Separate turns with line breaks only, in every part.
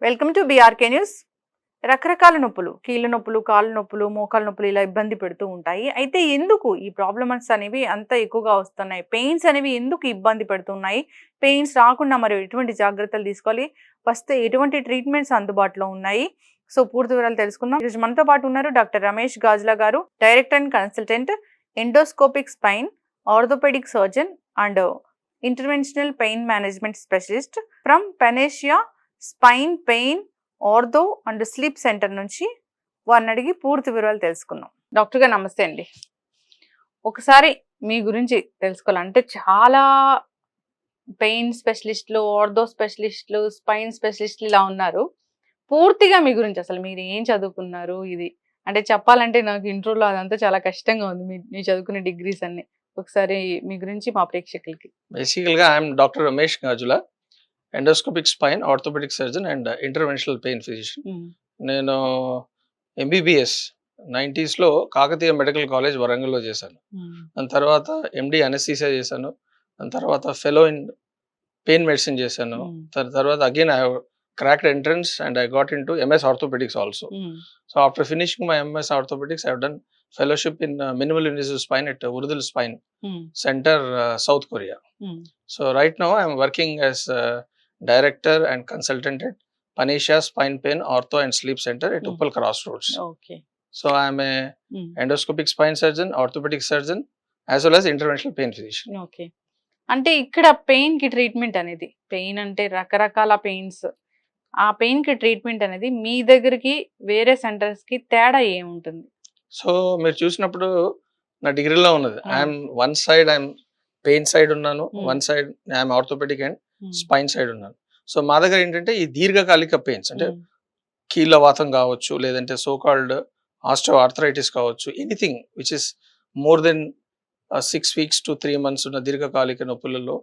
Welcome to BRK news. రకరకాల నొప్పులు, కీళ్ళ నొప్పులు, కాళ్ళ నొప్పులు, మోకాళ్ళ నొప్పులు ఇలా ఇబ్బంది పెడుతూ ఉంటాయి. అయితే ఎందుకు ఈ ప్రాబ్లమ్స్ అనేవి అంత ఎక్కువగా వస్తున్నాయి? పెయిన్స్ అనేవి ఎందుకు ఇబ్బంది పెడుతున్నాయి? పెయిన్స్ రాకుండా మరి ఎటువంటి జాగ్రత్తలు తీసుకోవాలి? వస్తే ఎటువంటి ట్రీట్మెంట్స్ అందుబాటులో ఉన్నాయి? సో పూర్తి వివరాలు తెలుసుకుందాం. ఈరోజు మనతో పాటు ఉన్నారు doctor Ramesh Gajula garu, director and consultant, endoscopic spine, orthopaedic surgeon and interventional pain management specialist from Panacea spine pain ortho and sleep centre నుంచి వారిని అడిగి పూర్తి వివరాలు తెలుసుకుందాం. డాక్టర్ గారు నమస్తే అండి. ఒకసారి మీ గురించి తెలుసుకోవాలంటే చాలా పెయిన్ స్పెషలిస్టులు, ఆర్థో స్పెషలిస్టులు, స్పైన్ స్పెషలిస్టులు ఇలా ఉన్నారు. పూర్తిగా మీ గురించి అసలు మీరు ఏం చదువుకున్నారు? ఇది అంటే చెప్పాలంటే నాకు ఇంట్రోలో అదంతా చాలా కష్టంగా ఉంది. మీరు చదువుకునే డిగ్రీస్ అన్ని ఒకసారి మీ గురించి మా ప్రేక్షకులకి.
బేసికల్గా I'm doctor Ramesh Gajula, endoscopic spine, orthopaedic surgeon and interventional pain physician. నేను MBBS 90s Kakatiya medical college వరంగల్లో చేశాను. దాని తర్వాత ఎండి అనెస్థీసియా చేశాను. దాని తర్వాత ఫెలో ఇన్ పెయిన్ మెడిసిన్ చేశాను. దాని తర్వాత again I cracked entrance and I got into MS orthopedics also. So after finishing my MS orthopedics, I have done fellowship in minimal invasive spine at Urudul Spine Center, South Korea. So right now I am working as director and consultant at Panesha Spine Pain Ortho and Sleep Center at Uppal Crossroads.
Okay.
So I am a endoscopic spine surgeon, orthopedic surgeon as well as interventional pain physician.
Okay. అంటే ఇక్కడ pain కి treatment అనేది, pain అంటే రకరకాల pains, ఆ pain కి treatment అనేది మీ దగ్గరికి వేరే సెంటర్స్ కి తేడా ఏముంటుంది?
సో మీరు చూసినప్పుడు నా డిగ్రీలో ఉన్నది, I'm one side I'm pain side ఉన్నాను, one side I'm orthopaedic and spine side ఉన్నాను. సో మా దగ్గర ఏంటంటే ఈ దీర్ఘకాలిక పెయిన్స్ అంటే కీళ్ళవాతం కావచ్చు, లేదంటే సోకాల్డ్ ఆస్టియో ఆర్థరైటిస్ కావచ్చు, anything which is more than 6 weeks to 3 months ఉన్న దీర్ఘకాలిక నొప్పులలో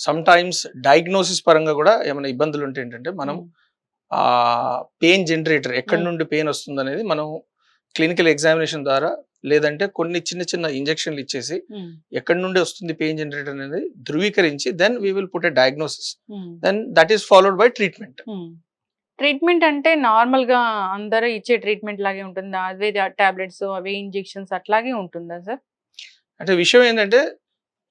సమ్ టైమ్స్ డయాగ్నోసిస్ పరంగా కూడా ఏమైనా ఇబ్బందులు ఉంటే ఏంటంటే మనం పెయిన్ జనరేటర్ ఎక్కడి నుండి పెయిన్ వస్తుంది అనేది మనం క్లినికల్ ఎగ్జామినేషన్ ద్వారా, లేదంటే కొన్ని చిన్న చిన్న ఇంజెక్షన్లు ఇచ్చేసి ఎక్కడి నుండి వస్తుంది పెయిన్ జనరేటర్ అనేది ధృవీకరించి then we will put a diagnosis, then that is followed by treatment.
Treatment అంటే నార్మల్ గా అందరూ ఇచ్చే ట్రీట్మెంట్ లాగే ఉంటుందా? అవే టాబ్లెట్స్, అవే ఇంజెక్షన్స్ అట్లాగే ఉంటుందా సార్?
అంటే విషయం ఏంటంటే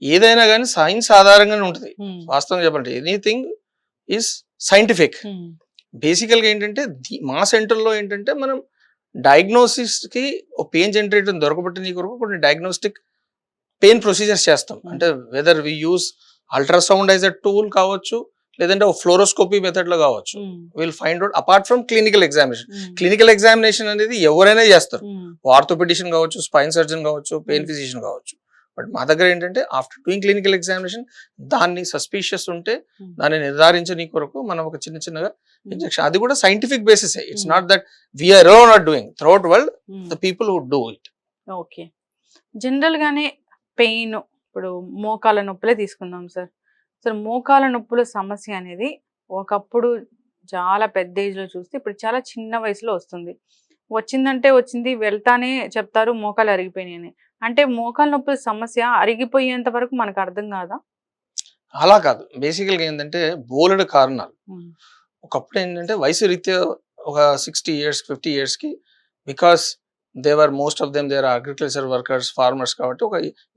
ఏదైనా కానీ సైన్స్ ఆధారంగానే ఉంటుంది. వాస్తవంగా చెప్పాలంటే ఎనీథింగ్ ఈజ్ సైంటిఫిక్. బేసికల్గా ఏంటంటే మా సెంటర్లో ఏంటంటే మనం డయాగ్నోసిస్కి పెయిన్ జనరేటర్ దొరకబట్టి కొరకు కొన్ని డయాగ్నోస్టిక్ పెయిన్ ప్రొసీజర్స్ చేస్తాం. అంటే whether we use ultrasound as a tool కావచ్చు, లేదంటే ఒక ఫ్లోరోస్కోపీ మెథడ్లో కావచ్చు. Will find out apart from clinical examination. Clinical examination అనేది ఎవరైనా చేస్తారు, ఆర్థోపెడిషియన్ కావచ్చు, స్పైన్ సర్జన్ కావచ్చు, పెయిన్ ఫిజిషియన్ కావచ్చు. బట్ మా దగ్గర ఏంటంటే ఆఫ్టర్ డూయింగ్ క్లినికల్ ఎగ్జామినేషన్ దాన్ని సస్పీషియస్ ఉంటే దాన్ని నిర్ధారించని కొరకు మనం ఒక చిన్న చిన్నగా ఇంజెక్షన్, అది కూడా scientific basis. It's not that we're not doing, throughout world the people who do it.
Okay. General గానే పెయిన్, ఇప్పుడు మోకాల నొప్పులే తీసుకుందాం సార్. సార్ మోకాల నొప్పుల సమస్య అనేది ఒకప్పుడు చాలా పెద్ద ఏజ్లో చూస్తే ఇప్పుడు చాలా చిన్న వయసులో వస్తుంది. వచ్చిందంటే వచ్చింది, వెళ్తానే చెప్తారు మోకాలు అరిగిపోయినాయి అని. అంటే మోకాల నొప్పుల సమస్య అరిగిపోయేంత వరకు మనకు అర్థం కాదా?
అలా కాదు. బేసికల్గా ఏంటంటే బోలెడు కారణాలు. ఒకప్పుడు ఏంటంటే వయసు రీత్యా ఒక 60 years 50 yearsకి because they were most of them they're agriculture workers, farmers కాబట్టి ఒక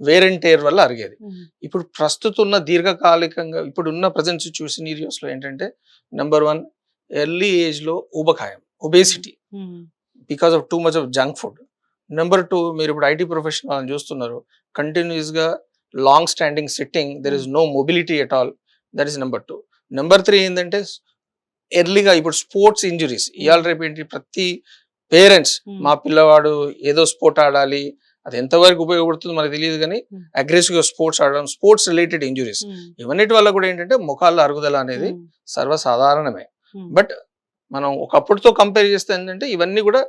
వేర్ అండ్ టేర్ వల్ల అరిగేది. ఇప్పుడు ప్రస్తుతం ఉన్న దీర్ఘకాలికంగా ఇప్పుడున్న ప్రజెంట్ సిచ్యువేషన్స్లో ఏంటంటే నెంబర్ 1 ఎర్లీ ఏజ్లో ఊబకాయం, obesity because of too much of junk food. Number 2 మీరు ఇప్పుడు ఐటీ ప్రొఫెషన్ వాళ్ళని చూస్తున్నారు, కంటిన్యూస్గా long standing sitting, there is no mobility at all, that is number 2. Number 3 ఏంటంటే ఎర్లీగా ఇప్పుడు స్పోర్ట్స్ ఇంజురీస్. ఇవాళ రేపు ఏంటి ప్రతి పేరెంట్స్ మా పిల్లవాడు ఏదో స్పోర్ట్ ఆడాలి, అది ఎంతవరకు ఉపయోగపడుతుందో మనకు తెలియదు, కానీ అగ్రెసివ్గా స్పోర్ట్స్ ఆడడం, స్పోర్ట్స్ రిలేటెడ్ ఇంజురీస్, ఇవన్నిటి వల్ల కూడా ఏంటంటే ముఖాల అరుగుదల అనేది సర్వసాధారణమే. బట్ మనం ఒకప్పుడుతో కంపేర్ చేస్తే ఏంటంటే ఇవన్నీ కూడా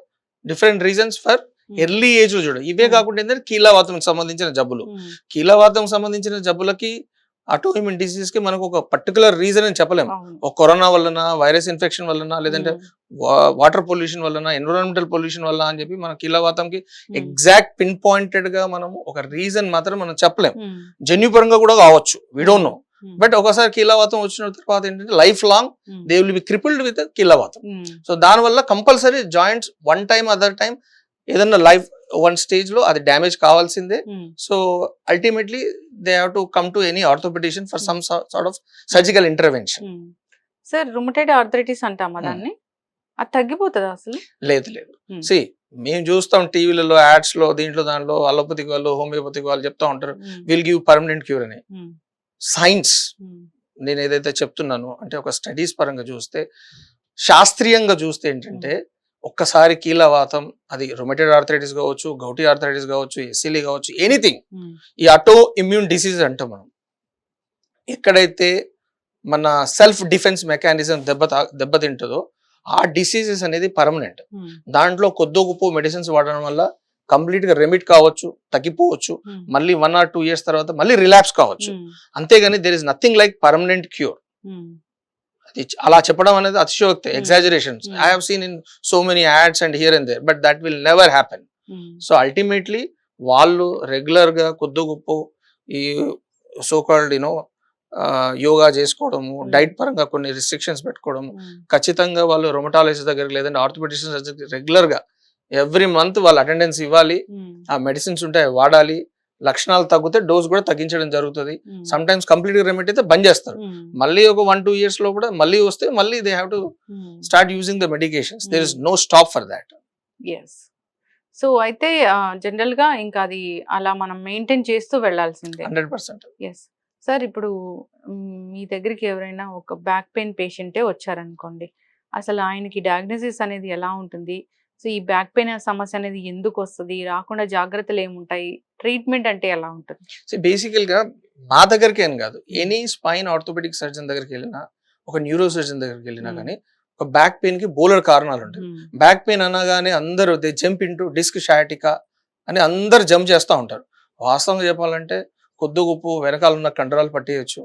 different reasons for early age లో చూడ. ఇవే కాకుండా ఏంటంటే కీళ్ళవాతం సంబంధించిన జబ్బులు, కీళ్ళవాతం సంబంధించిన జబ్బులకి, ఆటోఇమ్యూన్ డిసీజ్ కి మనకు ఒక పర్టికులర్ రీజన్ అని చెప్పలేము. ఒక కరోనా వలన, వైరస్ ఇన్ఫెక్షన్ వలన, లేదంటే వాటర్ పొల్యూషన్ వలన, ఎన్విరాన్మెంటల్ పొల్యూషన్ వల్ల అని చెప్పి మన కీళ్ళవాతంకి ఎగ్జాక్ట్ పిన్ పాయింటెడ్ గా మనం ఒక రీజన్ మాత్రం మనం చెప్పలేము. జన్యుపరంగా కూడా కావచ్చు, వి డోంట్ నో. బట్ ఒకసారి కీలవాతం వచ్చిన తర్వాత ఏంటంటే life long they will be crippled with కీలవాతం. సో దానివల్ల compulsory joints one time other time ఏదన్నా లైఫ్ వన్ స్టేజ్ లో అది డ్యామేజ్ కావాల్సిందే. So ultimately they have to come to any orthopedician for some sort of surgical intervention.
Sir rheumatoid arthritis అంటామా దాన్ని, అది తగ్గిపోతుందా అసలు?
లేదు లేదు. సి మేము చూస్తాం టీవీలలో యాడ్స్ లో దీంట్లో దాంట్లో అలోపతిక్ వాళ్ళు హోమియోపతిక్ వాళ్ళు చెప్తా ఉంటారు విల్ గివ్ పర్మనెంట్ క్యూర్ అని. సైన్స్ నేను ఏదైతే చెప్తున్నానో అంటే ఒక స్టడీస్ పరంగా చూస్తే శాస్త్రీయంగా చూస్తే ఏంటంటే ఒక్కసారి కీలవాతం అది రొమటైడ్ ఆర్థరైటిస్ కావచ్చు, గౌటీ ఆర్థరైటిస్ కావచ్చు, ఎస్సీలీ కావచ్చు, ఎనీథింగ్ ఈ ఆటో ఇమ్యూన్ డిసీజ్ అంటాం మనం. ఎక్కడైతే మన సెల్ఫ్ డిఫెన్స్ మెకానిజం దెబ్బతింటుందో ఆ డిసీజెస్ అనేది పర్మనెంట్. దాంట్లో కొద్దో గొప్ప మెడిసిన్స్ వాడడం వల్ల కంప్లీట్ గా రెమిట్ కావచ్చు, తగ్గిపోవచ్చు, మళ్ళీ 1 or 2 years తర్వాత మళ్ళీ రిలాప్స్ కావచ్చు. అంతేగాని there is nothing like permanent cure. అది అలా చెప్పడం అనేది అతిశయోక్తి, exaggerations. I have seen in so many ads and here and there, but that will never happen. So ultimately వాళ్ళు రెగ్యులర్ గా కొద్దో గొప్ప ఈ సో కాల్డ్ యోగా చేసుకోవడము, డైట్ పరంగా కొన్ని రిస్ట్రిక్షన్స్ పెట్టుకోవడము, ఖచ్చితంగా వాళ్ళు రొమటాలజిస్ట్ దగ్గరికి లేదంటే ఆర్థోపెడిషియన్ దగ్గరికి రెగ్యులర్ గా ఎవ్రీ మంత్ వాళ్ళు అటెండెన్స్ ఇవ్వాలి, ఆ మెడిసిన్స్ ఉంటాయి వాడాలి. లక్షణాలు తగ్గితే డోస్ కూడా తగ్గించడం జరుగుతుంది. సమ్ టైమ్స్ కంప్లీట్ గా రెమెడీ అయితే బంద్ చేస్తారు, మళ్ళీ ఒక 1-2 years లో కూడా మళ్ళీ వస్తే మళ్ళీ they have to start using the medications. There is no stop for that.
So అయితే జనరల్ గా ఇంకా అది అలా మనం మెయింటైన్ చేస్తూ వెళ్లాల్సిందే.
100%.
ఎస్ సార్, ఇప్పుడు మీ దగ్గరికి ఎవరైనా ఒక బ్యాక్ పెయిన్ పేషెంటే వచ్చారనుకోండి, అసలు ఆయనకి డయాగ్నోసిస్ అనేది ఎలా ఉంటుంది? సో ఈ బ్యాక్ పెయిన్ సమస్య అనేది ఎందుకు వస్తుంది, రాకుండా జాగ్రత్తలు ఏముంటాయి, ట్రీట్మెంట్ అంటే ఎలా ఉంటుంది?
సో బేసికల్ గా మా దగ్గరికి ఏం కాదు, ఎనీ స్పైన్ ఆర్థోపెడిక్ సర్జన్ దగ్గరికి వెళ్ళినా, ఒక న్యూరో సర్జన్ దగ్గరికి వెళ్ళినా కానీ ఒక బ్యాక్ పెయిన్ కి బోలెడు కారణాలు ఉంటాయి. బ్యాక్ పెయిన్ అనగానే అందరూ దే జంప్ ఇంటూ డిస్క్ షాటికా అని అందరు జంప్ చేస్తూ ఉంటారు. వాస్తవంగా చెప్పాలంటే కొద్ది గొప్ప వెనకాల ఉన్న కండరాలు పట్టేయచ్చు.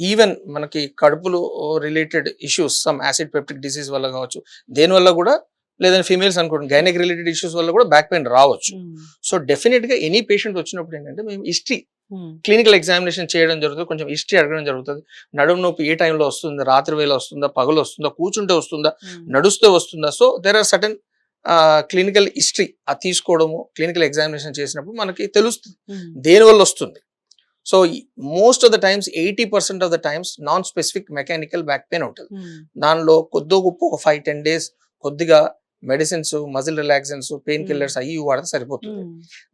ఈవెన్ మనకి కడుపులో related issues, some acid peptic disease వల్ల కావచ్చు, దేనివల్ల కూడా, లేదంటే ఫీమేల్స్ అనుకోండి గైనిక్ రిలేటెడ్ ఇష్యూస్ వల్ల కూడా బ్యాక్ పెయిన్ రావచ్చు. సో డెఫినెట్ గా ఎనీ పేషెంట్ వచ్చినప్పుడు ఏంటంటే మేము హిస్టరీ, క్లినికల్ ఎగ్జామినేషన్ చేయడం జరుగుతుంది, కొంచెం హిస్టరీ అడగడం జరుగుతుంది. నడుము నొప్పి ఏ టైంలో వస్తుందా, రాత్రి వేళ వస్తుందా, పగలు వస్తుందా, కూర్చుంటే వస్తుందా, నడుస్తే వస్తుందా. So there are certain clinical history అది తీసుకోవడము, క్లినికల్ ఎగ్జామినేషన్ చేసినప్పుడు మనకి తెలుస్తుంది దేనివల్ల వస్తుంది. So most of the times 80% of the times non specific mechanical back pain ఉంటుంది. దానిలో కొద్దో గొప్ప ఒక 5-10 days కొద్దిగా medicines, muscle relaxants, painkillers అయ్యి వాడితే సరిపోతుంది.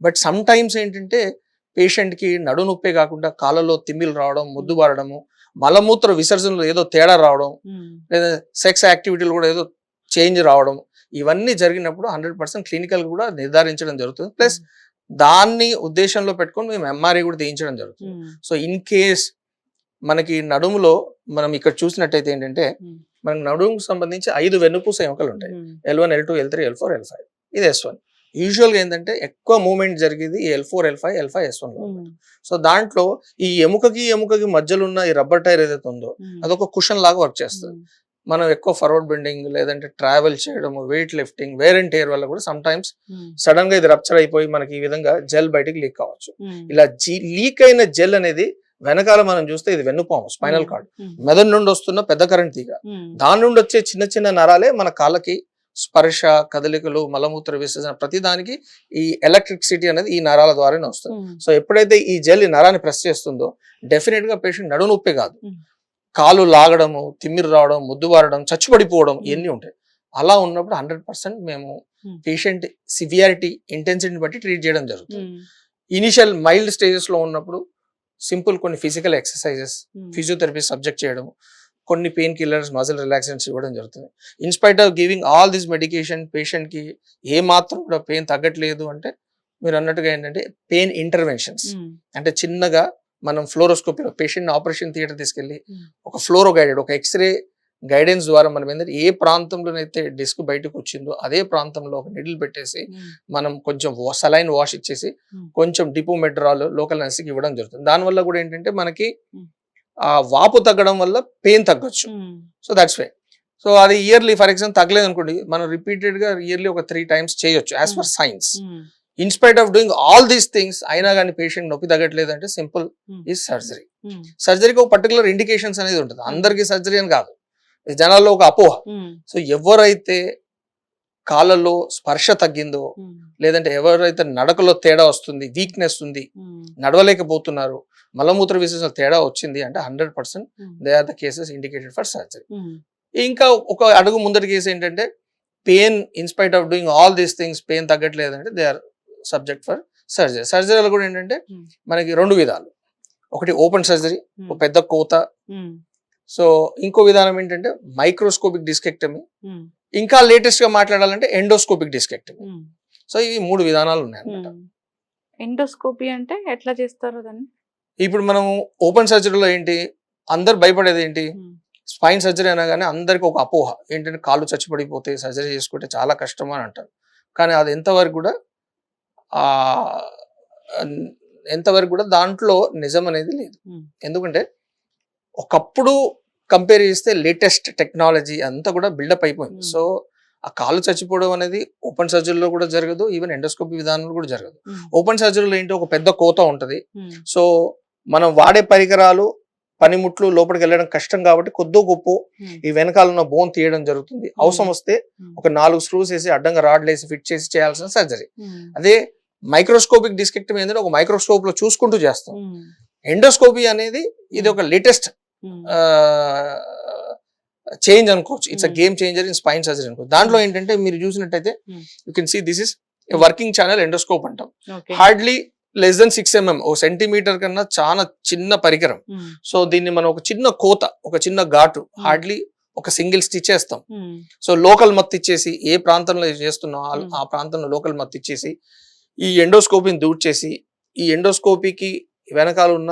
బట్ సమ్ టైమ్స్ ఏంటంటే పేషెంట్ కి నడు నొప్పే కాకుండా కాళ్ళలో తిమ్మిలు రావడం, ముద్దు బారడము, మలమూత్ర విసర్జనలో ఏదో తేడా రావడం, లేదా సెక్స్ యాక్టివిటీలు కూడా ఏదో చేంజ్ రావడం, ఇవన్నీ జరిగినప్పుడు 100% క్లినికల్ కూడా నిర్ధారించడం జరుగుతుంది. ప్లస్ దాన్ని ఉద్దేశంలో పెట్టుకొని మేము ఎంఆర్ఐ కూడా తీయించడం జరుగుతుంది. సో ఇన్ కేస్ మనకి నడుములో మనం ఇక్కడ చూసినట్టయితే ఏంటంటే మనకి నడుముకు సంబంధించి 5 వెన్నుపూస ఎముకలు ఉంటాయి, L1, L2, L3, L4, L5. ఇది S1. యూజువల్ గా ఏంటంటే ఎక్కువ మూవ్మెంట్ జరిగేది L4, L5, L5, S1 లో. సో దాంట్లో ఈ ఎముకకి మధ్యలో ఉన్న ఈ రబ్బర్ టైర్ ఏదైతే ఉందో అదొక కుషన్ లాగా వర్క్ చేస్తుంది. మనం ఎక్కువ ఫార్వర్డ్ బెండింగ్ లేదంటే ట్రావెల్ చేయడం, weight lifting, wear and tear వల్ల కూడా సమ్ టైమ్స్ సడన్ గా ఇది రప్చర్ అయిపోయి మనకి ఈ విధంగా జెల్ బయటికి లీక్ కావచ్చు. ఇలా లీక్ అయిన జెల్ అనేది వెనకాల మనం చూస్తే ఇది వెన్నుపాము, స్పైనల్ కార్డ్, మెదడు నుండి వస్తున్న పెద్ద కరెంట్ తీగ, దాని నుండి వచ్చే చిన్న చిన్న నరాలే మన కాళ్ళకి స్పర్శ, కదలికలు, మలమూత్ర విసర్జన ప్రతి దానికి ఈ ఎలక్ట్రిసిటీ అనేది ఈ నరాల ద్వారానే వస్తుంది. సో ఎప్పుడైతే ఈ జెల్ ఈ నరాన్ని ప్రెస్ చేస్తుందో డెఫినెట్ గా పేషెంట్ నడు నొప్పి కాదు, కాలు లాగడము, తిమ్మిరి రావడం, ముద్దు బారడం, చచ్చుపడిపోవడం ఇవన్నీ ఉంటాయి. అలా ఉన్నప్పుడు 100% మేము పేషెంట్ సివియారిటీ, ఇంటెన్సిటీని బట్టి ట్రీట్ చేయడం జరుగుతుంది. ఇనిషియల్ మైల్డ్ స్టేజెస్ లో ఉన్నప్పుడు సింపుల్ కొన్ని ఫిజికల్ ఎక్సర్సైజెస్, ఫిజియోథెరపీ సబ్జెక్ట్ చేయడం, కొన్ని పెయిన్ కిల్లర్స్, మజిల్ రిలాక్సెన్స్ ఇవ్వడం జరుగుతుంది. In spite of giving all this medication patient కి ఏ మాత్రం కూడా పెయిన్ తగ్గట్లేదు అంటే మీరు అన్నట్టుగా ఏంటంటే పెయిన్ ఇంటర్వెన్షన్స్ అంటే చిన్నగా మనం ఫ్లోరోస్కోపీలో పేషెంట్ ఆపరేషన్ థియేటర్ తీసుకెళ్లి ఒక ఫ్లోరో గైడెడ్, ఒక ఎక్స్రే గైడెన్స్ ద్వారా మనం ఏంటంటే ఏ ప్రాంతంలోనైతే డిస్క్ బయటకు వచ్చిందో అదే ప్రాంతంలో ఒక నిడిల్ పెట్టేసి మనం కొంచెం సలైన్ వాష్ ఇచ్చేసి కొంచెం డిపోమెడ్రాల్ లోకల్ అనెస్థెటిక్ ఇవ్వడం జరుగుతుంది. దానివల్ల కూడా ఏంటంటే మనకి ఆ వాపు తగ్గడం వల్ల పెయిన్ తగ్గొచ్చు. So that's why. సో అది ఇయర్లీ ఫర్ ఎగ్జాంపుల్ తగ్గలేదు అనుకోండి, మనం రిపీటెడ్ గా ఇయర్లీ ఒక 3 times చేయొచ్చు as per science. In spite of doing all these things అయినా కానీ పేషెంట్ నొప్పి తగ్గట్లేదు అంటే సింపుల్ ఈజ్ సర్జరీ. సర్జరీకి ఒక పర్టికులర్ ఇండికేషన్స్ అనేది ఉంటుంది, అందరికీ సర్జరీ అని కాదు, జనాల్లో ఒక అపోహ. సో ఎవరైతే కాళ్ళలో స్పర్శ తగ్గిందో, లేదంటే ఎవరైతే నడకలో తేడా వస్తుంది, వీక్నెస్ ఉంది, నడవలేకపోతున్నారు, మలమూత్ర విసర్జన తేడా వచ్చింది అంటే 100% they are the cases indicated for surgery. ఇంకా ఒక అడుగు ముందటి కేసు ఏంటంటే pain in spite of doing all these things pain తగ్గట్లేదంటే they are subject for surgery. సర్జరీలో కూడా ఏంటంటే మనకి 2 విధాలు, ఒకటి ఓపెన్ సర్జరీ, ఒక పెద్ద కోత. సో ఇంకో విధానం ఏంటంటే మైక్రోస్కోపిక్ డిస్కెక్టమీ, ఇంకా లేటెస్ట్ గా మాట్లాడాలంటే ఎండోస్కోపిక్ డిస్కెక్టమీ. సో ఇవి 3 విధానాలు ఉన్నాయి అన్నమాట.
ఎండోస్కోపీ అంటే ఎట్లా చేస్తారు దాన్ని?
ఇప్పుడు మనం ఓపెన్ సర్జరీలో ఏంటి, అందరు భయపడేది ఏంటి, స్పైన్ సర్జరీ అనగానే అందరికి ఒక అపోహ ఏంటంటే కాళ్ళు చచ్చిపడిపోతే సర్జరీ చేసుకుంటే చాలా కష్టం అని అంటారు. కానీ అది ఎంతవరకు కూడా దాంట్లో నిజం అనేది లేదు. ఎందుకంటే ఒకప్పుడు కంపేర్ చేస్తే లేటెస్ట్ టెక్నాలజీ అంతా కూడా బిల్డప్ అయిపోయింది. సో ఆ కాళ్ళు చచ్చిపోవడం అనేది ఓపెన్ సర్జరీలో కూడా జరగదు, ఈవెన్ ఎండోస్కోపీ విధానంలో కూడా జరగదు. ఓపెన్ సర్జరీలో ఏంటి, ఒక పెద్ద కోత ఉంటది. సో మనం వాడే పరికరాలు పనిముట్లు లోపలికి వెళ్ళడం కష్టం కాబట్టి కొద్దో గొప్ప ఈ వెనకాల ఉన్న బోన్ తీయడం జరుగుతుంది. అవసరం వస్తే ఒక 4 స్క్రూస్ వేసి అడ్డంగా రాడ్లు వేసి ఫిట్ చేసి చేయాల్సిన సర్జరీ. అదే మైక్రోస్కోపిక్ డిస్కెక్టమీ ఏంటంటే ఒక మైక్రోస్కోప్ లో చూసుకుంటూ చేస్తాం. ఎండోస్కోపీ అనేది ఇది ఒక లేటెస్ట్ చేంజ్ అనుకోవచ్చు, it's a game changer in spine surgery అనుకోవచ్చు. దాంట్లో ఏంటంటే మీరు చూసినట్టయితే you can see this is working channel endoscope అంటాం. హార్డ్లీ లెస్ దెన్ 6 mm, ఓ సెంటీమీటర్ కన్నా చాలా చిన్న పరికరం. సో దీన్ని మనం ఒక చిన్న కోత, ఒక చిన్న ఘాటు, హార్డ్లీ ఒక సింగిల్ స్టిచ్ వేస్తాం. సో లోకల్ మత్తు ఇచ్చేసి ఏ ప్రాంతంలో చేస్తున్నాం ఆ ప్రాంతంలో లోకల్ మత్తు ఇచ్చేసి ఈ ఎండోస్కోపీని దూర్ చేసి ఈ ఎండోస్కోపీకి వెనకాల ఉన్న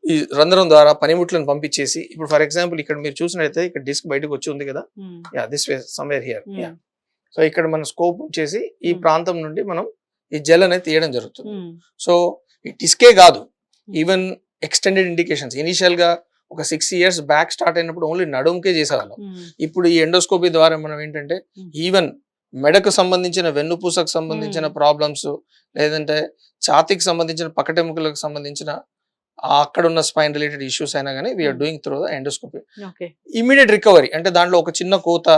ఈ రంధ్రం ద్వారా పనిముట్లను పంపించేసి, ఇప్పుడు ఫర్ ఎగ్జాంపుల్ ఇక్కడ మీరు చూసినట్లయితే ఇక్కడ డిస్క్ బయటకు వచ్చి ఉంది కదా, this way somewhere here. So ఇక్కడ మనం స్కోప్ ఉంచేసి ఈ ప్రాంతం నుండి మనం ఈ జెల్ అనేది తీయడం జరుగుతుంది. సో ఈ డిస్కే కాదు, ఈవెన్ ఎక్స్టెండెడ్ ఇండికేషన్స్ ఇనిషియల్ గా ఒక 6 years బ్యాక్ స్టార్ట్ అయినప్పుడు ఓన్లీ నడుముకే చేసేవాళ్ళం. ఇప్పుడు ఈ ఎండోస్కోపీ ద్వారా మనం ఏంటంటే ఈవెన్ మెడకు సంబంధించిన వెన్నుపూసకు సంబంధించిన ప్రాబ్లమ్స్, లేదంటే ఛాతీకి సంబంధించిన పక్కటెముకలకు సంబంధించిన అక్కడ ఉన్న స్పైన్ రిలేటెడ్ ఇష్యూస్ అయినా కానీ we're doing through the endoscopy. Immediate recovery అంటే దాంట్లో ఒక చిన్న కోత,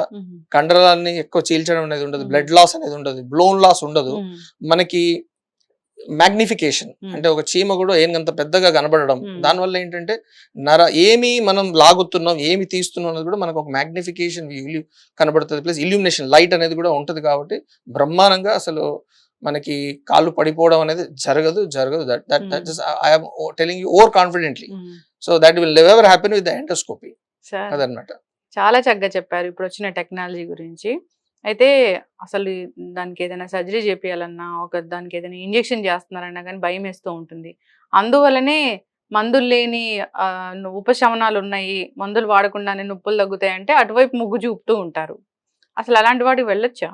కండరాలని ఎక్కువ చీల్చడం అనేది ఉండదు, బ్లడ్ లాస్ అనేది ఉండదు, బ్లోన్ లాస్ ఉండదు, మనకి మ్యాగ్నిఫికేషన్ అంటే ఒక చీమ కూడా ఏనంత పెద్దగా కనబడడం, దానివల్ల ఏంటంటే ఏమి మనం లాగుతున్నాం ఏమి తీస్తున్నాం అనేది కూడా మనకు ఒక మ్యాగ్నిఫికేషన్ కనబడుతుంది, ప్లస్ ఇల్యూమినేషన్ లైట్ అనేది కూడా ఉంటది. కాబట్టి బ్రహ్మాండంగా అసలు మనకి కాళ్ళు పడిపోవడం అనేది జరగదు. I'm telling you over confidently. So that will never happen with the endoscopy. అదనమాట.
చాలా చక్కగా చెప్పారు ఇప్పుడు వచ్చిన టెక్నాలజీ గురించి. అయితే అసలు దానికి ఏదైనా సర్జరీ చేపియాలన్నా, దానికి ఏదైనా ఇంజెక్షన్ చేస్తున్నారన్నా కానీ భయం వేస్తూ ఉంటుంది. అందువల్లనే మందులు లేని ఉపశమనాలు ఉన్నాయి, మందులు వాడకుండానే నొప్పులు తగ్గుతాయి అంటే అటువైపు మొగ్గు చూపుతూ ఉంటారు. అసలు అలాంటి వాటికి వెళ్ళొచ్చా?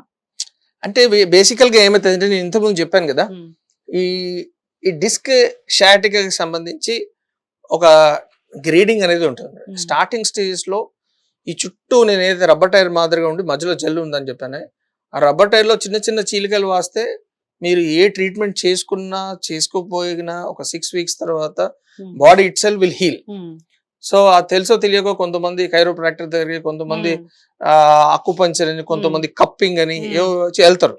అంటే బేసికల్ గా ఏమైతుంది అంటే నేను ఇంతకుముందు చెప్పాను కదా, ఈ డిస్క్ షాటికాకి సంబంధించి ఒక గ్రేడింగ్ అనేది ఉంటుంది. స్టార్టింగ్ స్టేజెస్ లో ఈ చుట్టూ నేను ఏదైతే రబ్బర్ టైర్ మాదిరిగా ఉండి మధ్యలో జెల్ ఉందని చెప్పాను, ఆ రబ్బర్ టైర్ లో చిన్న చిన్న చీలికలు వాస్తే మీరు ఏ ట్రీట్మెంట్ చేసుకున్నా చేసుకోపోయినా ఒక 6 weeks తర్వాత body itself will heal. So అది తెలుసో తెలియకో కొంతమంది కైరోప్రాక్టర్ దగ్గరికి, కొంతమంది అకుపంచర్ అని, కొంతమంది కప్పింగ్ అని వెళ్తారు.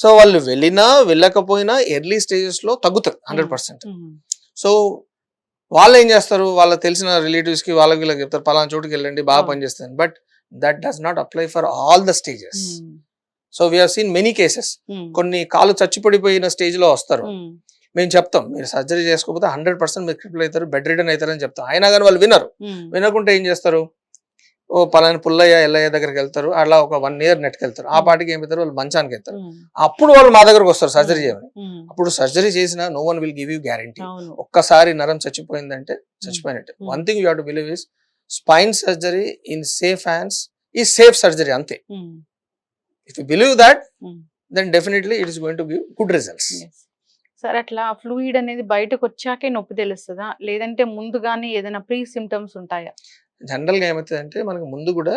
సో వాళ్ళు వెళ్ళినా వెళ్ళకపోయినా ఎర్లీ స్టేజెస్ లో తగ్గుతుంది 100%. సో వాళ్ళు ఏం చేస్తారు, వాళ్ళకి తెలిసిన రిలేటివ్స్ కి వాళ్ళకి వీళ్ళకి చెప్తారు పలానా చోటుకి వెళ్ళండి బాగా పనిచేస్తుంది. But that does not apply for all the stages. So we have seen many cases. కొన్ని కాళ్ళు చచ్చిపడిపోయిన స్టేజ్ లో వస్తారు, మేము చెప్తాం మీరు సర్జరీ చేసుకోకపోతే 100% మీరు క్రిపుల్ అవుతారు, బెడ్ రిటర్న్ అవుతారని చెప్తాం. అయినా కానీ వాళ్ళు వినరు. వినకుంటే ఏం చేస్తారు, ఓ పలానా పుల్లయ్య ఎల్లయ్య దగ్గరికి వెళ్తారు, అలా ఒక 1 year నెట్కెళ్తారు. ఆ పాటికి ఏం పెడతారు, వాళ్ళు మంచానికి వెళ్తారు. అప్పుడు వాళ్ళు మా దగ్గరకు వస్తారు సర్జరీ చేయమని. అప్పుడు సర్జరీ చేసినా no one will give you guarantee. ఒక్కసారి నరం చచ్చిపోయిందంటే చచ్చిపోయినట్టు. One thing you have to believe is spine surgery in safe hands ఈ సేఫ్ సర్జరీ అంతే. If you believe that then definitely it is going to give good results.
Sir అట్లా fluid అనేది బయటకు వచ్చాకే నొప్పి తెలుస్తుందా, లేదంటే ముందుగానే ఏదైనా ప్రీ సిమ్టమ్స్ ఉంటాయా?
జనరల్ గా ఏమవుతుందంటే మనకు ముందు కూడా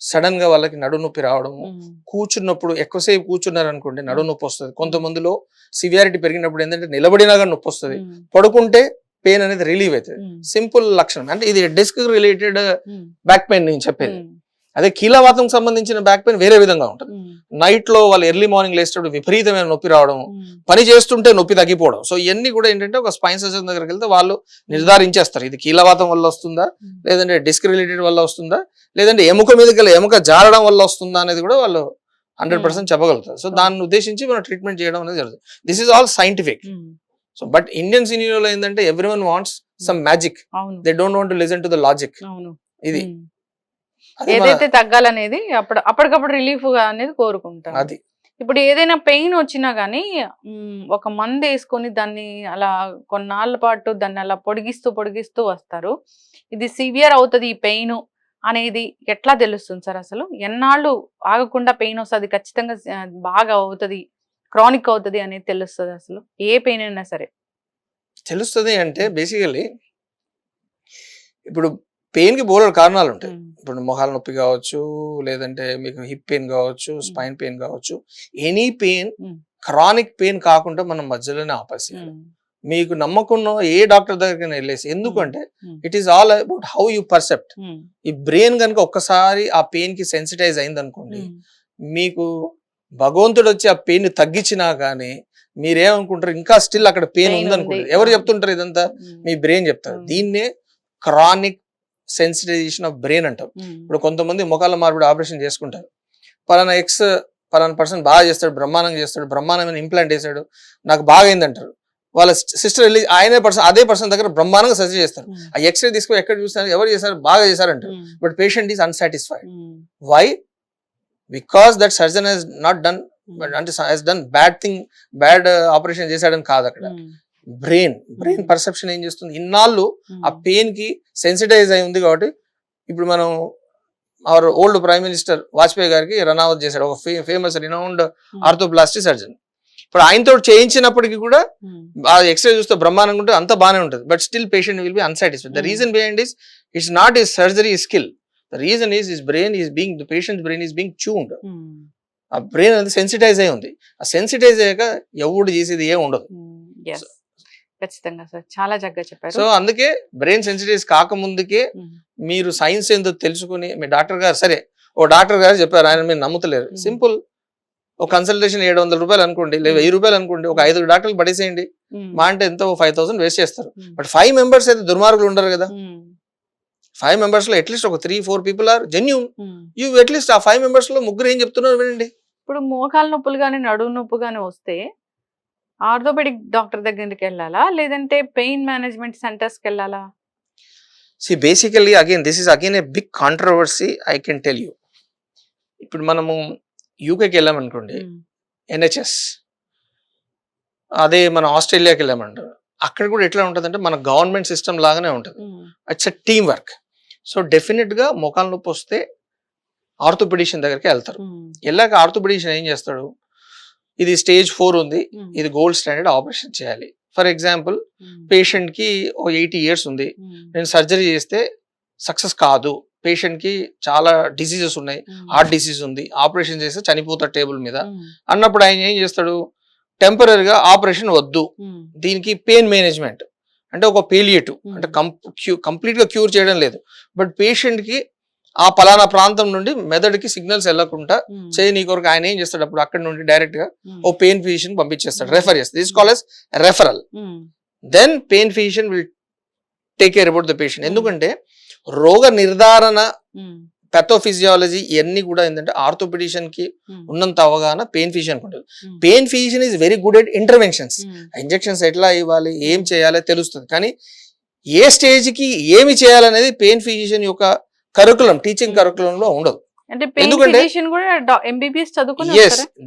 సడన్ గా వాళ్ళకి నడు నొప్పి రావడము, కూర్చున్నప్పుడు ఎక్కువసేపు కూర్చున్నారు అనుకోండి నడు నొప్పి వస్తుంది. కొంతమందిలో సివియారిటీ పెరిగినప్పుడు ఏంటంటే నిలబడినా కానీ నొప్పి వస్తుంది, పడుకుంటే పెయిన్ అనేది రిలీవ్ అవుతుంది. సింపుల్ లక్షణం. అంటే ఇది డిస్క్ రిలేటెడ్ బ్యాక్ పెయిన్ నేను చెప్పేది. అదే కీలవాతం సంబంధించిన బ్యాక్ పెయిన్ వేరే విధంగా ఉంటుంది. నైట్ లో వాళ్ళు ఎర్లీ మార్నింగ్ లేచేటప్పుడు విపరీతమైన నొప్పి రావడం, పని చేస్తుంటే నొప్పి తగ్గిపోవడం. సో ఇవన్నీ కూడా ఏంటంటే ఒక స్పైన్ సర్జన్ దగ్గరికి వెళ్తే వాళ్ళు నిర్ధారించేస్తారు ఇది కీలవాతం వల్ల వస్తుందా, లేదంటే డిస్క్ రిలేటెడ్ వల్ల వస్తుందా, లేదంటే ఎముక మీదకి ఎముక జారడం వల్ల వస్తుందా అనేది కూడా వాళ్ళు 100% చెప్పగలుగుతారు. సో దాన్ని ఉద్దేశించి మనం ట్రీట్మెంట్ చేయడం అనేది జరుగుతుంది. This is all scientific. So but Indian సినిమాలో ఏంటంటే everyone wants some magic, they don't want to listen to the logic. ఇది
ఏదైతే తగ్గాలనేది అప్పటికప్పుడు రిలీఫ్ అనేది కోరుకుంటారు.
అది
ఇప్పుడు ఏదైనా పెయిన్ వచ్చినా గానీ ఒక మందు వేసుకొని దాన్ని అలా కొన్నాళ్ళ పాటు దాన్ని అలా పొడిగిస్తూ వస్తారు. ఇది సివియర్ అవుతుంది ఈ పెయిన్ అనేది ఎట్లా తెలుస్తుంది సార్? అసలు ఎన్నాళ్ళు ఆగకుండా పెయిన్ వస్తుంది, ఖచ్చితంగా బాగా అవుతుంది, క్రానిక్ అవుతుంది అనేది తెలుస్తుంది అసలు ఏ పెయిన్ అయినా సరే?
తెలుస్తుంది అంటే బేసికలీ ఇప్పుడు పెయిన్ కి బోలెడు కారణాలు ఉంటాయి. ఇప్పుడు మొహాల నొప్పి కావచ్చు, లేదంటే మీకు హిప్ పెయిన్ కావచ్చు, స్పైన్ పెయిన్ కావచ్చు. ఎనీ పెయిన్ క్రానిక్ పెయిన్ కాకుండా మనం మధ్యలోనే ఆపేసేయాలి. మీకు నమ్మకం ఏ డాక్టర్ దగ్గరికి వెళ్ళేసి, ఎందుకంటే it is all about how you percept. ఈ బ్రెయిన్ కనుక ఒక్కసారి ఆ పెయిన్ కి సెన్సిటైజ్ అయింది అనుకోండి, మీకు భగవంతుడు వచ్చి ఆ పెయిన్ తగ్గించినా కానీ మీరేమనుకుంటారు ఇంకా స్టిల్ అక్కడ పెయిన్ ఉంది అనుకుంటారు. ఎవరు చెప్తుంటారు ఇదంతా? మీ బ్రెయిన్ చెప్తారు. దీన్నే క్రానిక్ సెన్సిటైజేషన్ ఆఫ్ బ్రెయిన్ అంటాం. ఇప్పుడు కొంతమంది ముఖాల మార్పిడి ఆపరేషన్ చేసుకుంటారు. పలానా పర్సన్ బాగా చేస్తాడు, బ్రహ్మాండంగా చేస్తాడు, బ్రహ్మాండమైన ఇంప్లాంట్ వేసాడు, నాకు బాగా అయిందంటారు. వాళ్ళ సిస్టర్ వెళ్ళి అదే పర్సన్ దగ్గర బ్రహ్మాండంగా సర్జరీ చేస్తారు. ఆ ఎక్స్రే తీసుకొని ఎక్కడ చూస్తారు, ఎవరు చేశారు, బాగా చేశారంటారు. But patient is unsatisfied. Why? Because that surgeon he's not done, అంటే హెస్ డన్ బ్యాడ్ ఆపరేషన్ చేశాడని కాదు. అక్కడ బ్రెయిన్ పర్సెప్షన్ ఏం చేస్తుంది, ఇన్నాళ్ళు ఆ పెయిన్ కి సెన్సిటైజ్ అయి ఉంది. కాబట్టి ఇప్పుడు మనం hour old prime minister Vajpayee గారికి రనావత్ చేశాడు, ఒక ఫేమస్ రినౌండ్ ఆర్థోప్లాస్టిక్ సర్జన్. ఇప్పుడు ఆయనతో చేయించినప్పటికీ కూడా ఆ ఎక్స్రే చూస్తే బ్రహ్మాండంగా ఉంటుంది, అంత బాగానే ఉంటుంది. But still patient will be unsatisfied. The reason behind is it's not his surgery skill. The reason is his brain is being, the patients brain is being tuned. ఆ బ్రెయిన్ అనేది సెన్సిటైజ్ అయి ఉంది. ఆ సెన్సిటైజ్ అయ్యాక ఎవడు చేసేది ఏం ఉండదు.
ఖచ్చితంగా సార్, చాలా చక్కగా చెప్పారు.
సో అందుకే బ్రెయిన్ సెన్సిటైజ్ కాకముందుకే మీరు సైన్స్ ఏందో తెలుసుకుని, మీ డాక్టర్ గారు, సరే ఓ డాక్టర్ గారు చెప్పారు, ఆయన మీరు నమ్ముతలేరు, సింపుల్ ఒక కన్సల్టేషన్ 700 రూపాయలు అనుకోండి, లేదా 1000 రూపాయలు అనుకోండి, ఒక 5 డాక్టర్లు పడేసేయండి. మా అంటే ఎంతో 5000 వేస్ట్ చేస్తారు. బట్ 5 మెంబర్స్ అయితే దుర్మార్గులు ఉండరు కదా. 5 మెంబర్స్ లో అట్లీస్ట్ ఒక 3-4 people are genuine. You at least ఆ 5 మెంబర్స్ లో ముగ్గురు ఏం చెప్తున్నారు వినండి.
ఇప్పుడు మోకాలు నొప్పులు కానీ నడుము నొప్పి కానీ వస్తే ఆర్థోపెడిక్ డాక్టర్ దగ్గరికి వెళ్ళాలా, లేదంటే పెయిన్ మేనేజ్మెంట్ సెంటర్స్కి వెళ్ళాలా?
See, basically again this is again a big controversy, I can tell you. ఇప్పుడు మనము యూకేకి వెళ్ళామనుకోండి, NHS, అదే మన ఆస్ట్రేలియాకి వెళ్ళామంటారు, అక్కడ కూడా ఎట్లా ఉంటుందంటే మన గవర్నమెంట్ సిస్టమ్ లాగానే ఉంటుంది. It's a team work. So definite గా మోకాలు నొప్పి వస్తే ఆర్థోపెడిషియన్ దగ్గరికి వెళ్తారు. వెళ్ళాక ఆర్థోపెడిషియన్ ఏం చేస్తాడు, ఇది స్టేజ్ 4 ఉంది, ఇది గోల్డ్ స్టాండర్డ్ ఆపరేషన్ చేయాలి. ఫర్ ఎగ్జాంపుల్ పేషెంట్ కి 80 years ఉంది, నేను సర్జరీ చేస్తే సక్సెస్ కాదు, పేషెంట్ కి చాలా డిసీజెస్ ఉన్నాయి, హార్ట్ డిసీజ్ ఉంది, ఆపరేషన్ చేస్తే చనిపోతాడు టేబుల్ మీద అన్నప్పుడు ఆయన ఏం చేస్తాడు, టెంపరీగా ఆపరేషన్ వద్దు, దీనికి పెయిన్ మేనేజ్మెంట్ అంటే ఒక పేలియేటివ్, అంటే కంప్లీట్ గా క్యూర్ చేయడం లేదు, బట్ పేషెంట్ కి ఆ పలానా ప్రాంతం నుండి మెదడుకి సిగ్నల్స్ వెళ్ళకుండా చేయని కొరకు ఆయన ఏం చేస్తాడు, అప్పుడు అక్కడ నుండి డైరెక్ట్ గా ఓ పెయిన్ ఫిజిషియన్ పంపించేస్తాడు, రెఫర్ చేస్తాడు. This call as referral. Then pain physician will take care about the patient. ఎందుకంటే రోగ నిర్ధారణ, పెథోఫిజియాలజీ ఇవన్నీ కూడా ఏంటంటే ఆర్థోపెడిషియన్ కి ఉన్నంత అవగాహన పెయిన్ ఫిజిషియన్ ఉంటుంది. Pain physician is very good at interventions. Injections ఎట్లా ఇవ్వాలి, ఏం చేయాలో తెలుస్తుంది, కానీ ఏ స్టేజ్ కి ఏమి చేయాలనేది పెయిన్ ఫిజిషియన్ యొక్క కరికులం, టీచింగ్ కరికులం లో ఉండదు.
ఎందుకంటే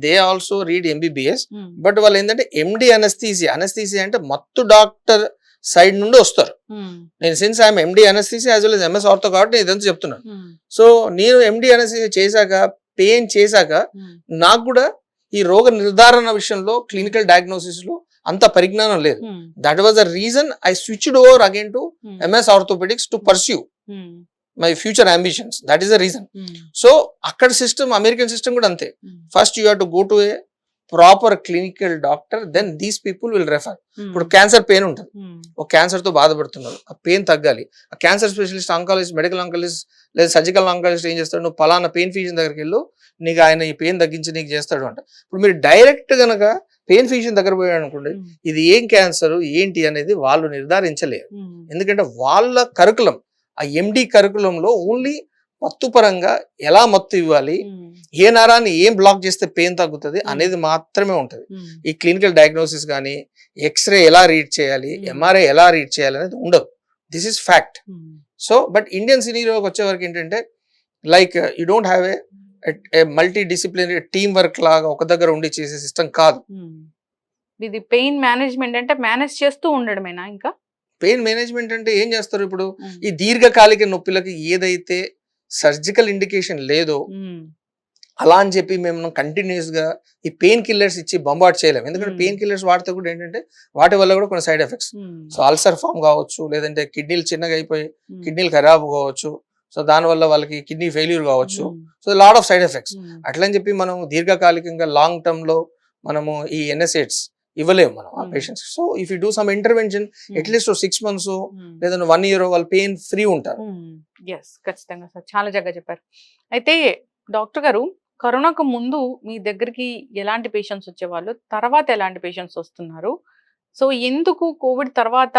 they also read MBBS, but వాళ్ళు ఏంటంటే MD అనస్థీసియా అంటే మత్తు డాక్టర్ సైడ్ నుండి వస్తారు. నేను since I'm MD anaesthesia as well as MS ortho కాబట్టి నేను ఇదంతా చెప్తున్నాను. సో నేను MD అనస్థీసియా చేశాక, పెయిన్ చేశాక నాకు కూడా ఈ రోగ నిర్ధారణ విషయంలో క్లినికల్ డయాగ్నోసిస్ లో అంత పరిజ్ఞానం లేదు. That was the reason I switched over again to MS orthopaedics to pursue my future ambitions, that is the reason. So అక్కడ సిస్టమ్, అమెరికన్ సిస్టమ్ కూడా అంతే. First you have to go to a proper clinical doctor, then these people will refer. ఇప్పుడు cancer pain ఉంటుంది, ఒక cancer తో బాధపడుతున్నారు, ఆ pain తగ్గాలి, ఆ cancer specialist, oncologist, medical oncologist లేదా సర్జికల్ ఆంకాలజిస్ట్ ఏం చేస్తాడు, నువ్వు పలానా పెయిన్ ఫిజిషియన్ దగ్గరికి వెళ్ళు, నీకు ఆయన ఈ పెయిన్ తగ్గించి నీకు చేస్తాడు అంట. ఇప్పుడు మీరు డైరెక్ట్ గనక పెయిన్ ఫిజిషియన్ దగ్గర పోయాడు అనుకోండి, ఇది ఏం క్యాన్సర్ ఏంటి అనేది వాళ్ళు నిర్ధారించలేరు. ఎందుకంటే వాళ్ళ కరికులం, ఆ ఎండి కరికులంలో ఓన్లీ మత్తు పరంగా ఎలా మత్తు ఇవ్వాలి, ఏ నరాన్ని ఏం బ్లాక్ చేస్తే పెయిన్ తగ్గుతుంది అనేది మాత్రమే ఉంటుంది. ఈ క్లినికల్ డయాగ్నోసిస్ కానీ, ఎక్స్రే ఎలా రీడ్ చేయాలి, ఎంఆర్ఐ ఎలా రీడ్ చేయాలి అనేది ఉండదు. This is fact. So but Indian సినీరోకి వచ్చే వరకు ఏంటంటే, like you don't have a multi disciplinary team work లాగా ఒక దగ్గర ఉండి చేసే సిస్టమ్ కాదు.
ఇది పెయిన్ మేనేజ్మెంట్ అంటే మేనేజ్ చేస్తూ ఉండడమేనా? ఇంకా
పెయిన్ మేనేజ్మెంట్ అంటే ఏం చేస్తారు, ఇప్పుడు ఈ దీర్ఘకాలిక నొప్పులకి ఏదైతే సర్జికల్ ఇండికేషన్ లేదో అలా అని చెప్పి మేము కంటిన్యూస్ గా ఈ పెయిన్ కిల్లర్స్ ఇచ్చి బొంబాట్ చేయలేము. ఎందుకంటే పెయిన్ కిల్లర్స్ వాడితే కూడా ఏంటంటే వాటి వల్ల కూడా కొన్ని side effects. So ulcer form కావచ్చు, లేదంటే కిడ్నీలు చిన్నగా అయిపోయి కిడ్నీలు ఖరాబ్ కావచ్చు, సో దానివల్ల వాళ్ళకి కిడ్నీ ఫెయిల్యూర్ కావచ్చు. So lot of side effects. అట్లని చెప్పి మనం దీర్ఘకాలికంగా లాంగ్ టర్మ్ లో మనము ఈ NSAIDs ఇవ్వలేము మనం ఆ patients. So if you do some intervention at least 6 months లేదా 1 year వాళ్ళు పెయిన్ ఫ్రీ ఉంటారు.
ఖచ్చితంగా సార్, చాలా చక్కగా చెప్పారు. అయితే డాక్టర్ గారు, కరోనాకు ముందు మీ దగ్గరికి ఎలాంటి పేషెంట్స్ వచ్చేవాళ్ళు, తర్వాత ఎలాంటి పేషెంట్స్ వస్తున్నారు? సో ఎందుకు కోవిడ్ తర్వాత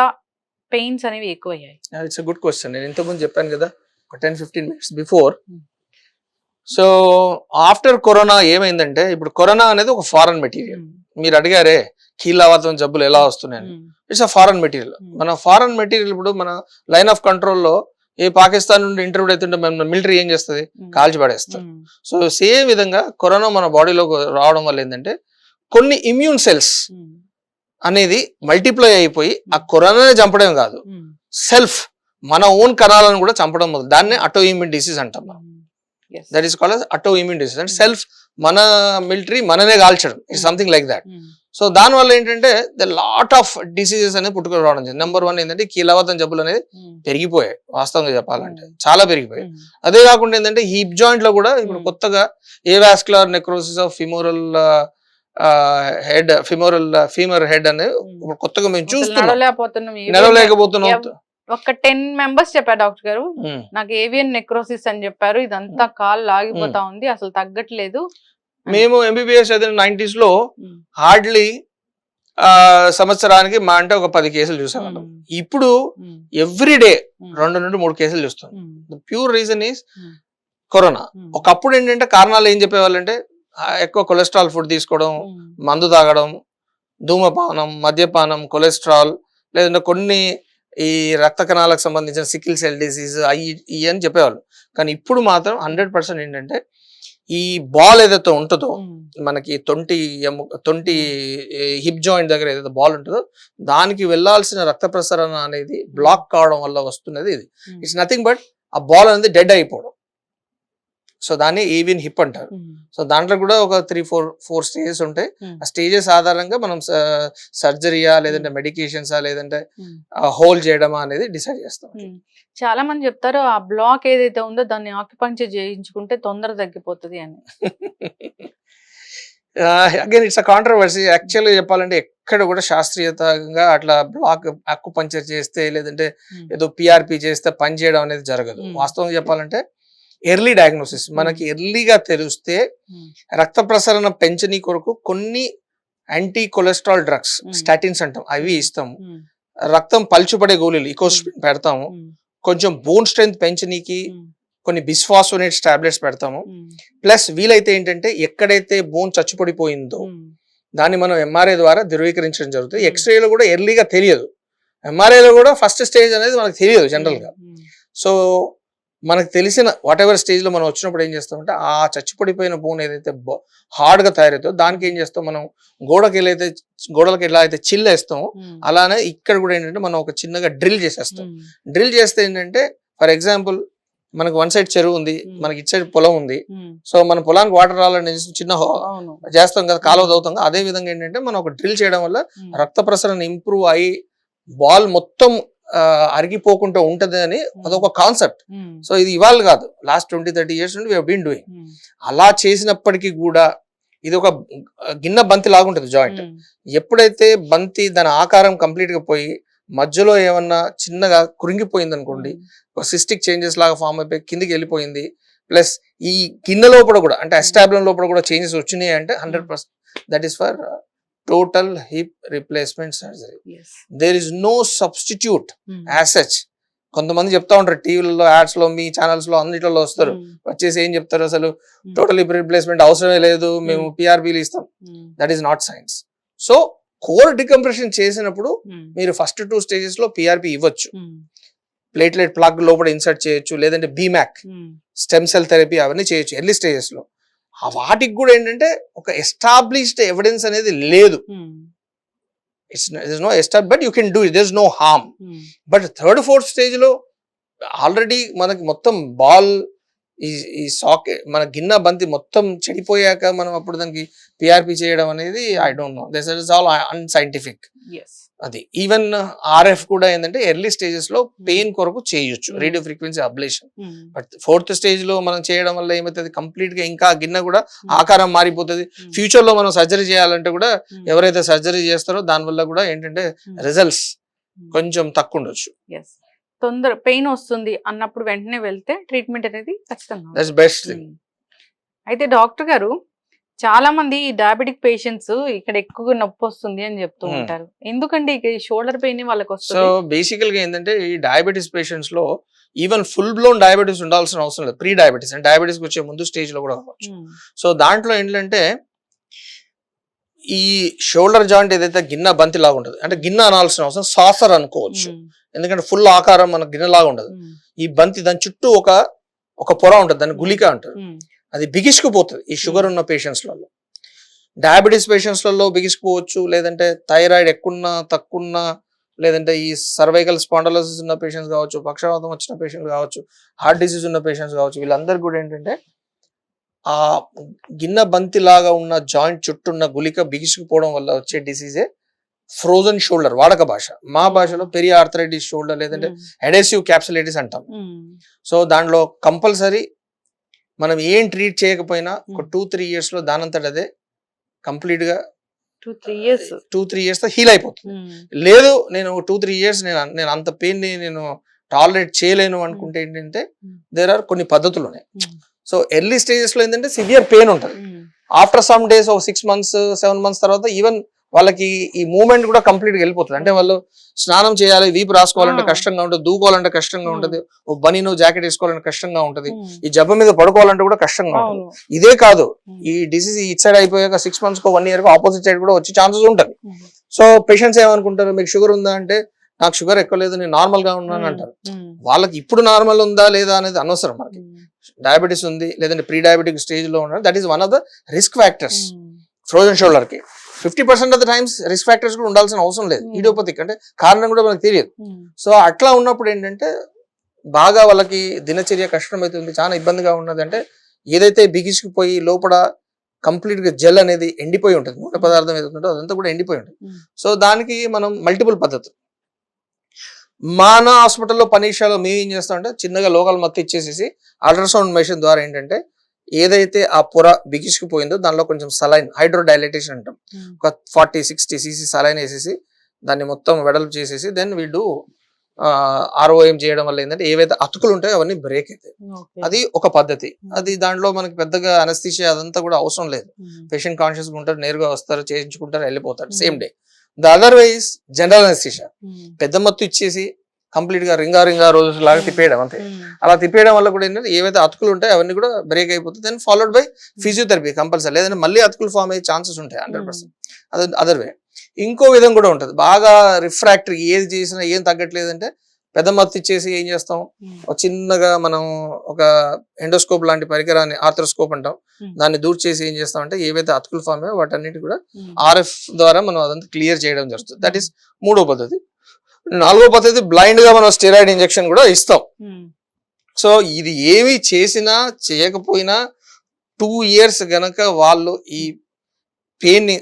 పెయిన్స్ అనేవి ఎక్కువయ్యాయి?
It's a good question. నేను ఇంతకుముందు చెప్పాను కదా, ఒక 10-15 minutes before. So after corona ఏమైందంటే, ఇప్పుడు కరోనా అనేది ఒక ఫారెన్ మెటీరియల్. మీరు అడిగారే కీళ్ళవాతం జబ్బులు ఎలా వస్తున్నాయని, ఇట్స్ అ ఫారెన్ మెటీరియల్. మన ఫారెన్ మెటీరియల్ ఇప్పుడు మన లైన్ ఆఫ్ కంట్రోల్లో ఏ పాకిస్తాన్ నుండి ఇంటర్వ్యూ అవుతుంటే మన మిలిటరీ ఏం చేస్తుంది, కాల్చి పడేస్తారు. సో సేమ్ విధంగా కరోనా మన బాడీలో రావడం వల్ల ఏంటంటే కొన్ని ఇమ్యూన్ సెల్స్ అనేది మల్టిప్లై అయిపోయి ఆ కరోనానే చంపడం కాదు, సెల్ఫ్ మన ఓన్ కణాలను కూడా చంపడం మొదలు. దాన్నే అటో ఇమ్యూన్ డిసీజ్ అంటాం మనం. దట్ ఈస్ కాల్డ్ అటో ఇమ్యూన్ డిసీజ్. అంటే సెల్ఫ్ మన మిలిటరీ మననే కాల్చడం, it's something like that. So దానివల్ల ఏంటంటే ద లాట్ ఆఫ్ డిసీజెస్ అనేది పుట్టుకొని రావడం జరిగింది. నెంబర్ 1 ఏంటంటే కీళ్ళవాతం జబ్బులు అనేది పెరిగిపోయాయి, వాస్తవంగా చెప్పాలంటే చాలా పెరిగిపోయాయి. అదే కాకుండా ఏంటంటే హిప్ జాయింట్ లో కూడా ఇప్పుడు కొత్తగా avascular necrosis of femoral head, femur head అనేది కొత్తగా మేము చూస్తున్నాం. నడవలేకపోతున్నాం.
ఒక 10 members చెప్పారు డాక్టర్ గారు, నాకు ఏవియన్ నెక్రోసిస్ అని చెప్పారు, ఇదంతా కాళ్ళు లాగిపోతా ఉంది, అసలు తగ్గట్లేదు.
మేము MBBS చదివిన 90s లో హార్డ్లీ సంవత్సరానికి మా అంటే ఒక 10 కేసులు చూసేవాళ్ళం. ఇప్పుడు ఎవ్రీ డే 2 నుండి 3 కేసులు చూస్తాం. Pure reason is corona. ఒకప్పుడు ఏంటంటే కారణాలు ఏం చెప్పేవాళ్ళంటే, ఎక్కువ కొలెస్ట్రాల్ ఫుడ్ తీసుకోవడం, మందు తాగడం, ధూమపానం, మద్యపానం, కొలెస్ట్రాల్, లేదంటే కొన్ని ఈ రక్త కణాలకు సంబంధించిన సికిల్ సెల్ డిసీజ్ అయ్యి అని చెప్పేవాళ్ళు. కానీ ఇప్పుడు మాత్రం 100% ఏంటంటే ఈ బాల్ ఏదైతే ఉంటుందో మనకి తొంటి హిప్ జాయింట్ దగ్గర ఏదైతే బాల్ ఉంటుందో దానికి వెళ్లాల్సిన రక్త ప్రసరణ అనేది బ్లాక్ కావడం వల్ల వస్తున్నది ఇది. ఇట్స్ నథింగ్ బట్ ఆ బాల్ అనేది డెడ్ అయిపోవడం. సో దాన్ని ఏవియన్ హిప్ అంటారు. సో దాంట్లో కూడా ఒక 3-4 స్టేజెస్ ఉంటాయి. ఆ స్టేజెస్ ఆధారంగా మనం సర్జరీయా లేదంటే మెడికేషన్సా లేదంటే హోల్ చేయడమా అనేది డిసైడ్ చేస్తాం.
చాలా మంది చెప్తారు ఆ బ్లాక్ ఏదైతే ఉందో దాన్ని ఆక్యుపంక్చర్ చేయించుకుంటే తొందర తగ్గిపోతుంది అని.
Again it's a controversy. యాక్చువల్గా చెప్పాలంటే ఎక్కడ కూడా శాస్త్రీయతంగా అట్లా బ్లాక్ అక్యుపంక్చర్ చేస్తే లేదంటే ఏదో PRP చేస్తే పని చేయడం అనేది జరగదు. వాస్తవంగా చెప్పాలంటే ఎర్లీ డయాగ్నోసిస్, మనకి ఎర్లీగా తెలిస్తే రక్త ప్రసరణ పెంచని కొరకు కొన్ని యాంటీ కొలెస్ట్రాల్ డ్రగ్స్, స్టాటిన్స్ అంటాం, అవి ఇస్తాము. రక్తం పలుచుపడే గోళీలు ఇకోస్ప్రిన్ పెడతాము. కొంచెం బోన్ స్ట్రెంత్ పెంచనీకి కొన్ని బిస్ఫాస్ఫోనేట్స్ టాబ్లెట్స్ పెడతాము. ప్లస్ వీలైతే ఏంటంటే ఎక్కడైతే బోన్ చచ్చుపడిపోయిందో దాన్ని మనం MRI ద్వారా ధృవీకరించడం జరుగుతుంది. ఎక్స్రేలో కూడా ఎర్లీగా తెలియదు, MRIలో కూడా ఫస్ట్ స్టేజ్ అనేది మనకు తెలియదు జనరల్ గా. సో మనకు తెలిసిన వాట్ ఎవర్ స్టేజ్ లో మనం వచ్చినప్పుడు ఏం చేస్తామంటే ఆ చచ్చిపడిపోయిన బోన్ ఏదైతే హార్డ్ గా తయారవుతుందో దానికి ఏం చేస్తాం, మనం గోడలకి ఎలా అయితే చిల్లు వేస్తామో అలానే ఇక్కడ కూడా ఏంటంటే మనం ఒక చిన్నగా డ్రిల్ చేసేస్తాం. డ్రిల్ చేస్తే ఏంటంటే ఫర్ ఎగ్జాంపుల్ మనకు 1 side చెరువు ఉంది, మనకి ఇటు సైడ్ పొలం ఉంది. సో మన పొలానికి వాటర్ రావాలని చిన్న చేస్తాం కదా, కాలువ తవ్వుతాం కదా. అదే విధంగా ఏంటంటే మనం ఒక డ్రిల్ చేయడం వల్ల రక్త ప్రసరణ ఇంప్రూవ్ అయ్యి బాల్ మొత్తం అరిగిపోకుండా ఉంటది అని అదొక కాన్సెప్ట్. సో ఇది ఇవాళ కాదు, లాస్ట్ 20-30 years నుండి వీ బీన్ డూయింగ్. అలా చేసినప్పటికీ కూడా ఇది ఒక గిన్నె బంతి లాగుంటది జాయింట్. ఎప్పుడైతే బంతి దాని ఆకారం కంప్లీట్ గా పోయి మధ్యలో ఏమన్నా చిన్నగా కురింగిపోయింది అనుకోండి, సిస్టిక్ చేంజెస్ లాగా ఫామ్ అయిపోయి కిందికి వెళ్ళిపోయింది, ప్లస్ ఈ గిన్నె లోపల కూడా అంటే అస్టాబ్లం లోపల కూడా చేంజెస్ వచ్చినాయి అంటే 100% that is for total hip replacement surgery. There is no substitute as such. కొంతమంది చెప్తా ఉంటారు టీవీలలో, యాడ్స్ లో, మీ ఛానల్స్ లో, అన్నిటిలో వస్తారు, వచ్చేసి ఏం చెప్తారు, అసలు టోటల్ హిప్ రీప్లేస్మెంట్ అవసరమే లేదు, మేము పిఆర్బీలు ఇస్తాం. That is not science. So core decompression చేసినప్పుడు మీరు ఫస్ట్ 2 stages లో పిఆర్బీ ఇవ్వచ్చు, ప్లేట్లెట్ ప్లగ్ లోపల ఇన్సర్ట్ చేయొచ్చు, లేదంటే బీమాక్ స్టెమ్ సెల్ థెరపీ అవన్నీ చేయొచ్చు ఎర్లీ స్టేజెస్ లో. వాటికి కూడా ఏంటంటే ఒక ఎస్టాబ్లిష్డ్ ఎవిడెన్స్ అనేది లేదు. It's no establish, but you can do it, there is no harm. But 3rd 4th stage లో ఆల్రెడీ మనకి మొత్తం బాల్ ఈ సాకెట్, మన గిన్నె బంతి మొత్తం చెడిపోయాక మనం అప్పుడు దానికి పిఆర్పి చేయడం అనేది I don't know, this is all unscientific. అది ఈవెన్ ఆర్ఎఫ్ కూడా ఏంటంటే ఎర్లీ స్టేజెస్ లో పెయిన్ కొరకు చేయొచ్చు, radio frequency ablation. But 4th stage లో మనం చేయడం వల్ల ఏమవుతుంది, కంప్లీట్ గా ఇంకా గిన్నె కూడా ఆకారం మారిపోతుంది. ఫ్యూచర్ లో మనం సర్జరీ చేయాలంటే కూడా ఎవరైతే సర్జరీ చేస్తారో దాని వల్ల కూడా ఏంటంటే రిజల్ట్స్ కొంచెం తక్కువ ఉండొచ్చు.
తొందర పెయిన్ వస్తుంది అన్నప్పుడు వెంటనే వెళ్తే ట్రీట్మెంట్ అనేది ఖచ్చితంగా
దట్స్ బెస్ట్ థింగ్.
అయితే డాక్టర్ గారు, చాలా మంది డయాబెటిక్ పేషెంట్స్ ఇక్కడ ఎక్కువగా నొప్పి వస్తుంది అని చెప్తూ ఉంటారు, ఎందుకంటే ఈ షోల్డర్ పెయిన్ వాళ్ళకి వస్తుంది?
సో బేసికల్ గా ఏంటంటే ఈ డయాబెటీస్ పేషెంట్స్ లో ఈవెన్ ఫుల్ బ్లోన్ డయాబెటీస్ ఉండాల్సిన అవసరం లేదు, ప్రీ డయాబెటీస్ అంటే డయాబెటీస్ వచ్చే ముందు స్టేజ్ లో కూడా కావచ్చు. సో దాంట్లో ఏంటంటే ఈ షోల్డర్ జాయింట్ ఏదైతే గిన్నె బంతి లాగా ఉంటుంది, అంటే గిన్నె అనాల్సిన అవసరం, సాసర్ అనుకోవచ్చు, ఎందుకంటే ఫుల్ ఆకారం మన గిన్నె లాగా ఉండదు. ఈ బంతి దాని చుట్టూ ఒక పొర ఉంటుంది, దాన్ని గుళిక అంటారు, అది బిగిసుకుపోతుంది ఈ షుగర్ ఉన్న పేషెంట్స్లలో. డయాబెటీస్ పేషెంట్స్లలో బిగిసుకుపోవచ్చు, లేదంటే థైరాయిడ్ ఎక్కున్నా తక్కున్నా, లేదంటే ఈ సర్వైకల్ స్పాండలోసిస్ ఉన్న పేషెంట్స్ కావచ్చు, పక్షవాతం వచ్చిన పేషెంట్ కావచ్చు, హార్ట్ డిసీజ్ ఉన్న పేషెంట్స్ కావచ్చు, వీళ్ళందరికీ కూడా ఏంటంటే ఆ గిన్నె బంతి లాగా ఉన్న జాయింట్ చుట్టూ ఉన్న గుళిక బిగిసుకుపోవడం వల్ల వచ్చే డిసీజే ఫ్రోజన్ షోల్డర్, వాడక భాష. మా భాషలో పెరియా ఆర్థరైటిస్ షోల్డర్, లేదంటే అడెసివ్ క్యాప్సులైటిస్ అంటాం. సో దాంట్లో కంపల్సరీ మనం ఏం ట్రీట్ చేయకపోయినా ఒక 2-3 years లో దానంతట అదే కంప్లీట్ గా 2-3 years తో హీల్ అయిపోతుంది. లేదు నేను 2-3 years నేను అంత పెయిన్ ని నేను టాలరేట్ చేయలేను అనుకుంటే ఏంటంటే దేర్ ఆర్ కొన్ని పద్ధతులు ఉన్నాయి. సో ఎర్లీ స్టేజెస్ లో ఏంటంటే సివియర్ పెయిన్ ఉంటుంది, after some days 6 months 7 months తర్వాత ఈవెన్ వాళ్ళకి ఈ మూవ్మెంట్ కూడా కంప్లీట్ గా వెళ్ళిపోతుంది. అంటే వాళ్ళు స్నానం చేయాలి, వీపు రాసుకోవాలంటే కష్టంగా ఉంటుంది, దూకోవాలంటే కష్టంగా ఉంటుంది, ఓ బనీనో జాకెట్ వేసుకోవాలంటే కష్టంగా ఉంటుంది, ఈ జబ్బ మీద పడుకోవాలంటే కూడా కష్టంగా ఉంటుంది. ఇదే కాదు, ఈ డిసీజ్ ఇట్ సైడ్ అయిపోయాక 6 months 1 year ఆపోజిట్ సైడ్ కూడా వచ్చే ఛాన్సెస్ ఉంటుంది. సో పేషెంట్స్ ఏమనుకుంటారు, మీకు షుగర్ ఉందా అంటే నాకు షుగర్ ఎక్కువ లేదు, నేను నార్మల్ గా ఉన్నాను అంటారు. వాళ్ళకి ఇప్పుడు నార్మల్ ఉందా లేదా అనేది అనవసరం. మనకి డయాబెటీస్ ఉంది, లేదంటే ప్రీ డయాబెటిక్ స్టేజ్ లో ఉన్నారు, that is one of the risk factors. Frozen shoulder కి 50% of the times risk factors కూడా ఉండాల్సిన అవసరం లేదు, ఇడియోపతిక్ అంటే కారణం కూడా మనకు తెలియదు. సో అట్లా ఉన్నప్పుడు ఏంటంటే బాగా వాళ్ళకి దినచర్య కష్టమవుతుంది, చాలా ఇబ్బందిగా ఉన్నది. అంటే ఏదైతే బిగిసుకుపోయి లోపల కంప్లీట్ గా జెల్ అనేది ఎండిపోయి ఉంటుంది, మూట పదార్థం ఏదైతే అదంతా కూడా ఎండిపోయి ఉంటుంది. సో దానికి మనం మల్టిపుల్ పద్ధతులు, మన హాస్పిటల్లో పరీక్షలో మేము ఏం చేస్తామంటే చిన్నగా లోకల్ మత్తు ఇచ్చేసేసి అల్ట్రాసౌండ్ మెషిన్ ద్వారా ఏంటంటే ఏదైతే ఆ పొర బిగిసుకుపోయిందో దానిలో కొంచెం సలైన్, హైడ్రోడైలేటేషన్ అంటాం, ఒక 40-60 cc సలైన్ వేసేసి దాన్ని మొత్తం వెడల్పు చేసేసి దెన్ వీళ్ళు ROM చేయడం వల్ల ఏంటంటే ఏవైతే అతుకులు ఉంటాయో అవన్నీ బ్రేక్ అవుతాయి. అది ఒక పద్ధతి. అది దాంట్లో మనకి పెద్దగా అనస్థీషియా అదంతా కూడా అవసరం లేదు, పేషెంట్ కాన్షియస్ గా ఉంటారు, నేరుగా వస్తారు, చేయించుకుంటారు, వెళ్ళిపోతారు same day. The other wise general anaesthesia పెద్ద మత్తు ఇచ్చేసి కంప్లీట్ గా రింగా రోజు లాగా తిప్పేయడం అంతే. అలా తిప్పేయడం వల్ల కూడా ఏంటంటే ఏవైతే అతుకులు ఉంటాయో అవన్నీ కూడా బ్రేక్ అయిపోతుంది. Then followed by physiotherapy compulsory, లేదంటే మళ్ళీ అతుకులు ఫామ్ అయ్యే ఛాన్సెస్ ఉంటాయి 100%. అది అదర్ వే. ఇంకో విధం కూడా ఉంటుంది, బాగా రిఫ్రాక్టరీ ఏది చేసినా ఏం తగ్గట్లేదంటే పెద్ద మత్తు ఇచ్చేసి ఏం చేస్తాం, ఒక చిన్నగా మనం ఒక ఎండోస్కోప్ లాంటి పరికరాన్ని, ఆర్థ్రోస్కోప్ అంటాం, దాన్ని దూర్ చేసి ఏం చేస్తాం అంటే ఏవైతే అతుకులు ఫామ్ అయ్యో వాటన్నిటి కూడా RF ద్వారా మనం అదంతా క్లియర్ చేయడం జరుగుతుంది. దట్ ఈస్ 3వ పద్ధతి. 4వ పద్ధతి బ్లైండ్ గా మనం స్టెరాయిడ్ ఇంజెక్షన్ కూడా ఇస్తాం. సో ఇది ఏమి చేసినా చేయకపోయినా 2 years గనక వాళ్ళు ఈ పెయిన్ ని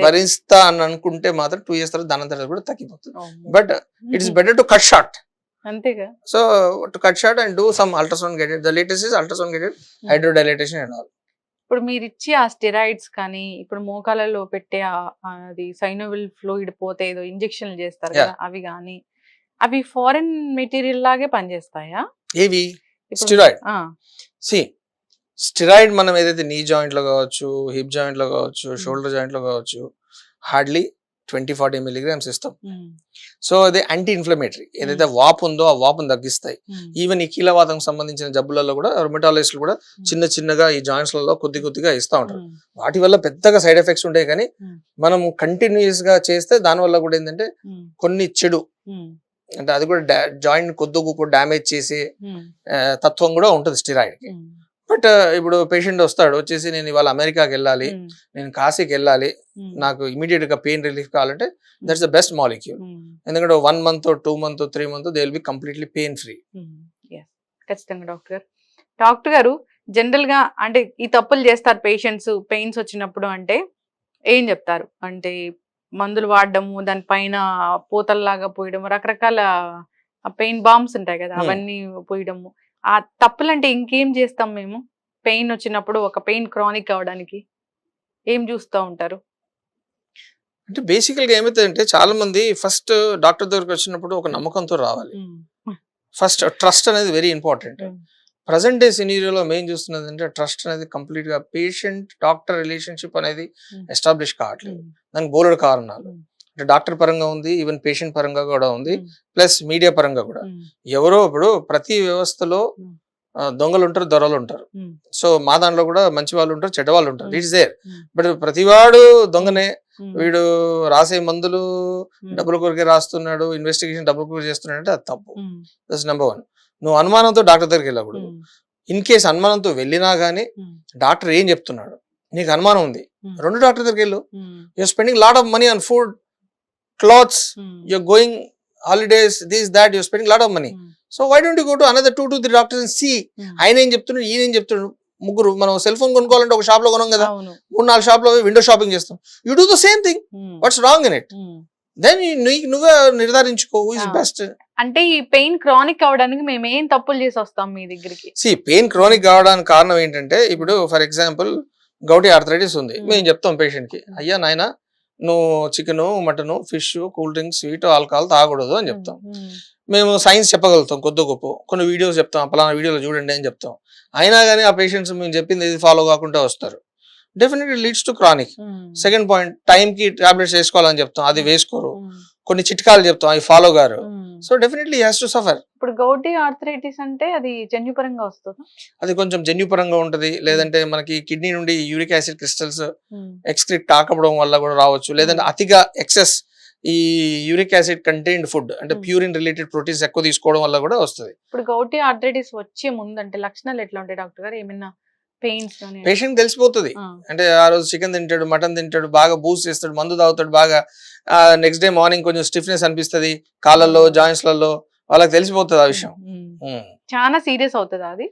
భరిస్తా అని అనుకుంటే మాత్రం 2 years తర్వాత దాని తర్వాత కూడా తగ్గిపోతుంది. But it is better to cut short.
అంతేగా.
So to cut short and do some ultrasound guided, the latest is ultrasound guided hydrodilatation and all.
ఇప్పుడు మీరు ఇచ్చే ఆ స్టెరాయిడ్స్ కానీ ఇప్పుడు మోకాలలో పెట్టే అది సైనోవిల్ ఫ్లూయిడ్ పోతే ఏదో ఇంజెక్షన్లు చేస్తారు కదా అవి కానీ అవి ఫారెన్ మెటీరియల్ లాగే పనిచేస్తాయా?
ఏవి? స్టెరాయిడ్. స్టెరాయిడ్ మనం ఏదైతే నీ జాయింట్ లో కావచ్చు, హిప్ జాయింట్ లో కావచ్చు, షోల్డర్ జాయింట్ లో కావచ్చు, హార్డ్లీ 20-40 milligrams ఇస్తాం. సో అదే యాంటీ ఇన్ఫ్లమేటరీ, ఏదైతే వాపు ఉందో ఆ వాపును తగ్గిస్తాయి. ఈవెన్ ఈ కీలవాతం సంబంధించిన జబ్బులలో కూడా రుమటాలజిస్టులు కూడా చిన్నగా ఈ జాయింట్స్ లలో కొద్దిగా ఇస్తా ఉంటారు. వాటి వల్ల పెద్దగా సైడ్ ఎఫెక్ట్స్ ఉంటాయి, కానీ మనం కంటిన్యూస్ గా చేస్తే దాని వల్ల కూడా ఏంటంటే కొన్ని చెడు అంటే అది కూడా జాయింట్ కొద్దిగా డ్యామేజ్ చేసే తత్వం కూడా ఉంటుంది స్టెరాయిడ్ కి. బట్ ఇప్పుడు పేషెంట్ వస్తాడు వచ్చేసి నేను ఇవాళ అమెరికాకి వెళ్ళాలి, నేను కాశీకి వెళ్ళాలి, నాకు ఇమీడియట్ గా పెయిన్ రిలీఫ్ కావాలంటే దట్స్ ద బెస్ట్ మాలిక్యూల్. ఎందుకంటే 1 month 2 months 3 months they will be completely pain free.
ఖచ్చితంగా డాక్టర్ గారు జనరల్ గా అంటే ఈ తప్పులు చేస్తారు పేషెంట్స్ పెయిన్స్ వచ్చినప్పుడు అంటే ఏం చెప్తారు? అంటే మందులు వాడడము, దానిపైన పూతల్లాగా పోయడము, రకరకాల పెయిన్ బాంబ్స్ ఉంటాయి కదా అవన్నీ పోయడము. ఆ తప్పులు అంటే ఇంకేం చేస్తాం మేము పెయిన్ వచ్చినప్పుడు? ఒక పెయిన్ క్రానిక్ అవడానికి ఏం చూస్తూ ఉంటారు?
అంటే బేసికల్ గా ఏమైతుందంటే చాలా మంది ఫస్ట్ డాక్టర్ దగ్గరకు వచ్చినప్పుడు ఒక నమ్మకంతో రావాలి. ఫస్ట్ ట్రస్ట్ అనేది వెరీ ఇంపార్టెంట్. ప్రజెంట్ డే సినీరియోలో మెయిన్ చూస్తున్నది అంటే ట్రస్ట్ అనేది కంప్లీట్ గా పేషెంట్ డాక్టర్ రిలేషన్షిప్ అనేది ఎస్టాబ్లిష్ కావట్లేదు. దానికి బోలెడు కారణాలు. అంటే డాక్టర్ పరంగా ఉంది, ఈవెన్ పేషెంట్ పరంగా కూడా ఉంది, ప్లస్ మీడియా పరంగా కూడా. ఎవరో ఇప్పుడు ప్రతి వ్యవస్థలో దొంగలు ఉంటారు, దొరలు ఉంటారు. సో మా దాంట్లో కూడా మంచి వాళ్ళు ఉంటారు, చెడ్డ వాళ్ళు ఉంటారు. It's there. బట్ ప్రతివాడు దొంగనే. వీడు రాసే మందులు డబ్బుల కొరికే రాస్తున్నాడు, ఇన్వెస్టిగేషన్ డబ్బుల కొరికి చేస్తున్నాడు అంటే అది తప్పు. That's number 1. నువ్వు అనుమానంతో డాక్టర్ దగ్గరికి వెళ్ళకూడదు. ఇన్ కేసు అనుమానంతో వెళ్ళినా గానీ డాక్టర్ ఏం చెప్తున్నాడు, నీకు అనుమానం ఉంది, 2 డాక్టర్ దగ్గరికి వెళ్ళు. You're spending lot of money on food, clothes, you're going holidays, this that, you're spending a lot of money. So why don't you go to another 2 to 3 doctors and see ఆయన ఏం చెప్తున్నాడు, ఈయన ఏం చెప్తున్నాడు. ముగ్గురు మనం సెల్ ఫోన్ కొనుక్కోవాలంటే ఒక షాప్ లో కొనం కదా, 3-4 షాప్ లో విండో షాపింగ్ చేస్తాం. You do the same thing. What's wrong in it? Then నువ్వే నిర్ధారించుకో హూ ఇస్ బెస్ట్.
అంటే ఈ పెయిన్ క్రానిక్ అవడానికి మేము ఏం తప్పులు చేసి వస్తాం మీ దగ్గరికి?
పెయిన్ క్రానిక్ కావడానికి కారణం ఏంటంటే ఇప్పుడు ఫర్ ఎగ్జాంపుల్ గౌటీ ఆర్థరైటిస్ ఉంది. మేము చెప్తాం పేషెంట్ కి, అయ్యా నాయన నువ్వు chicken, mutton, fish, cool drinks, sweet, alcohol తాగకూడదు అని చెప్తాం. మేము సైన్స్ చెప్పగలుగుతాం కొద్ది గొప్ప, కొన్ని వీడియోస్ చెప్తాం, పలానా వీడియోలో చూడండి అని చెప్తాం. అయినా కానీ ఆ పేషెంట్స్ మేము చెప్పింది ఇది ఫాలో కాకుండా వస్తారు. Definitely leads to chronic. Second point, time కి టాబ్లెట్స్ వేసుకోవాలని చెప్తాం, అది వేసుకోరు. కొన్ని చిట్కాలు చెప్తాం, అవి ఫాలో గారు. So definitely has to suffer.
ఇప్పుడు గౌటీ ఆర్థరైటిస్ అంటే అది జన్యుపరంగా వస్తుందా?
అది కొంచెం జన్యుపరంగా ఉంటది, లేదంటే మనకి కిడ్నీ నుండి యూరిక్ యాసిడ్ క్రిస్టల్స్ ఎక్స్క్రిట్ కాకపోవడం వల్ల కూడా రావచ్చు, లేదంటే అతిగా ఎక్సెస్ ఈ యూరిక్ యాసిడ్ కంటైన్డ్ ఫుడ్ అంటే ప్యూరిన్ రిలేటెడ్ ప్రోటీన్స్ ఎక్కువ తీసుకోవడం వల్ల కూడా వస్తుంది.
ఇప్పుడు గౌటీ ఆర్థరైటిస్ వచ్చే ముందు అంటే లక్షణాలు ఎట్లా ఉంటాయి డాక్టర్ గారు? ఏమైనా పెయిన్స్
పేషెంట్ తెలిసిపోతుంది. అంటే ఆ రోజు చికెన్ తింటాడు, మటన్ తింటాడు, బాగా బూస్ట్ చేస్తాడు, మందు తాగుతాడు బాగా, నెక్స్ట్ డే మార్నింగ్ కొంచెం స్టిఫ్నెస్ అనిపిస్తుంది కాళ్ళల్లో, జాయింట్స్ లలో, వాళ్ళకి తెలిసిపోతుంది ఆ విషయం.
చాలా సీరియస్ అవుతుందా అది?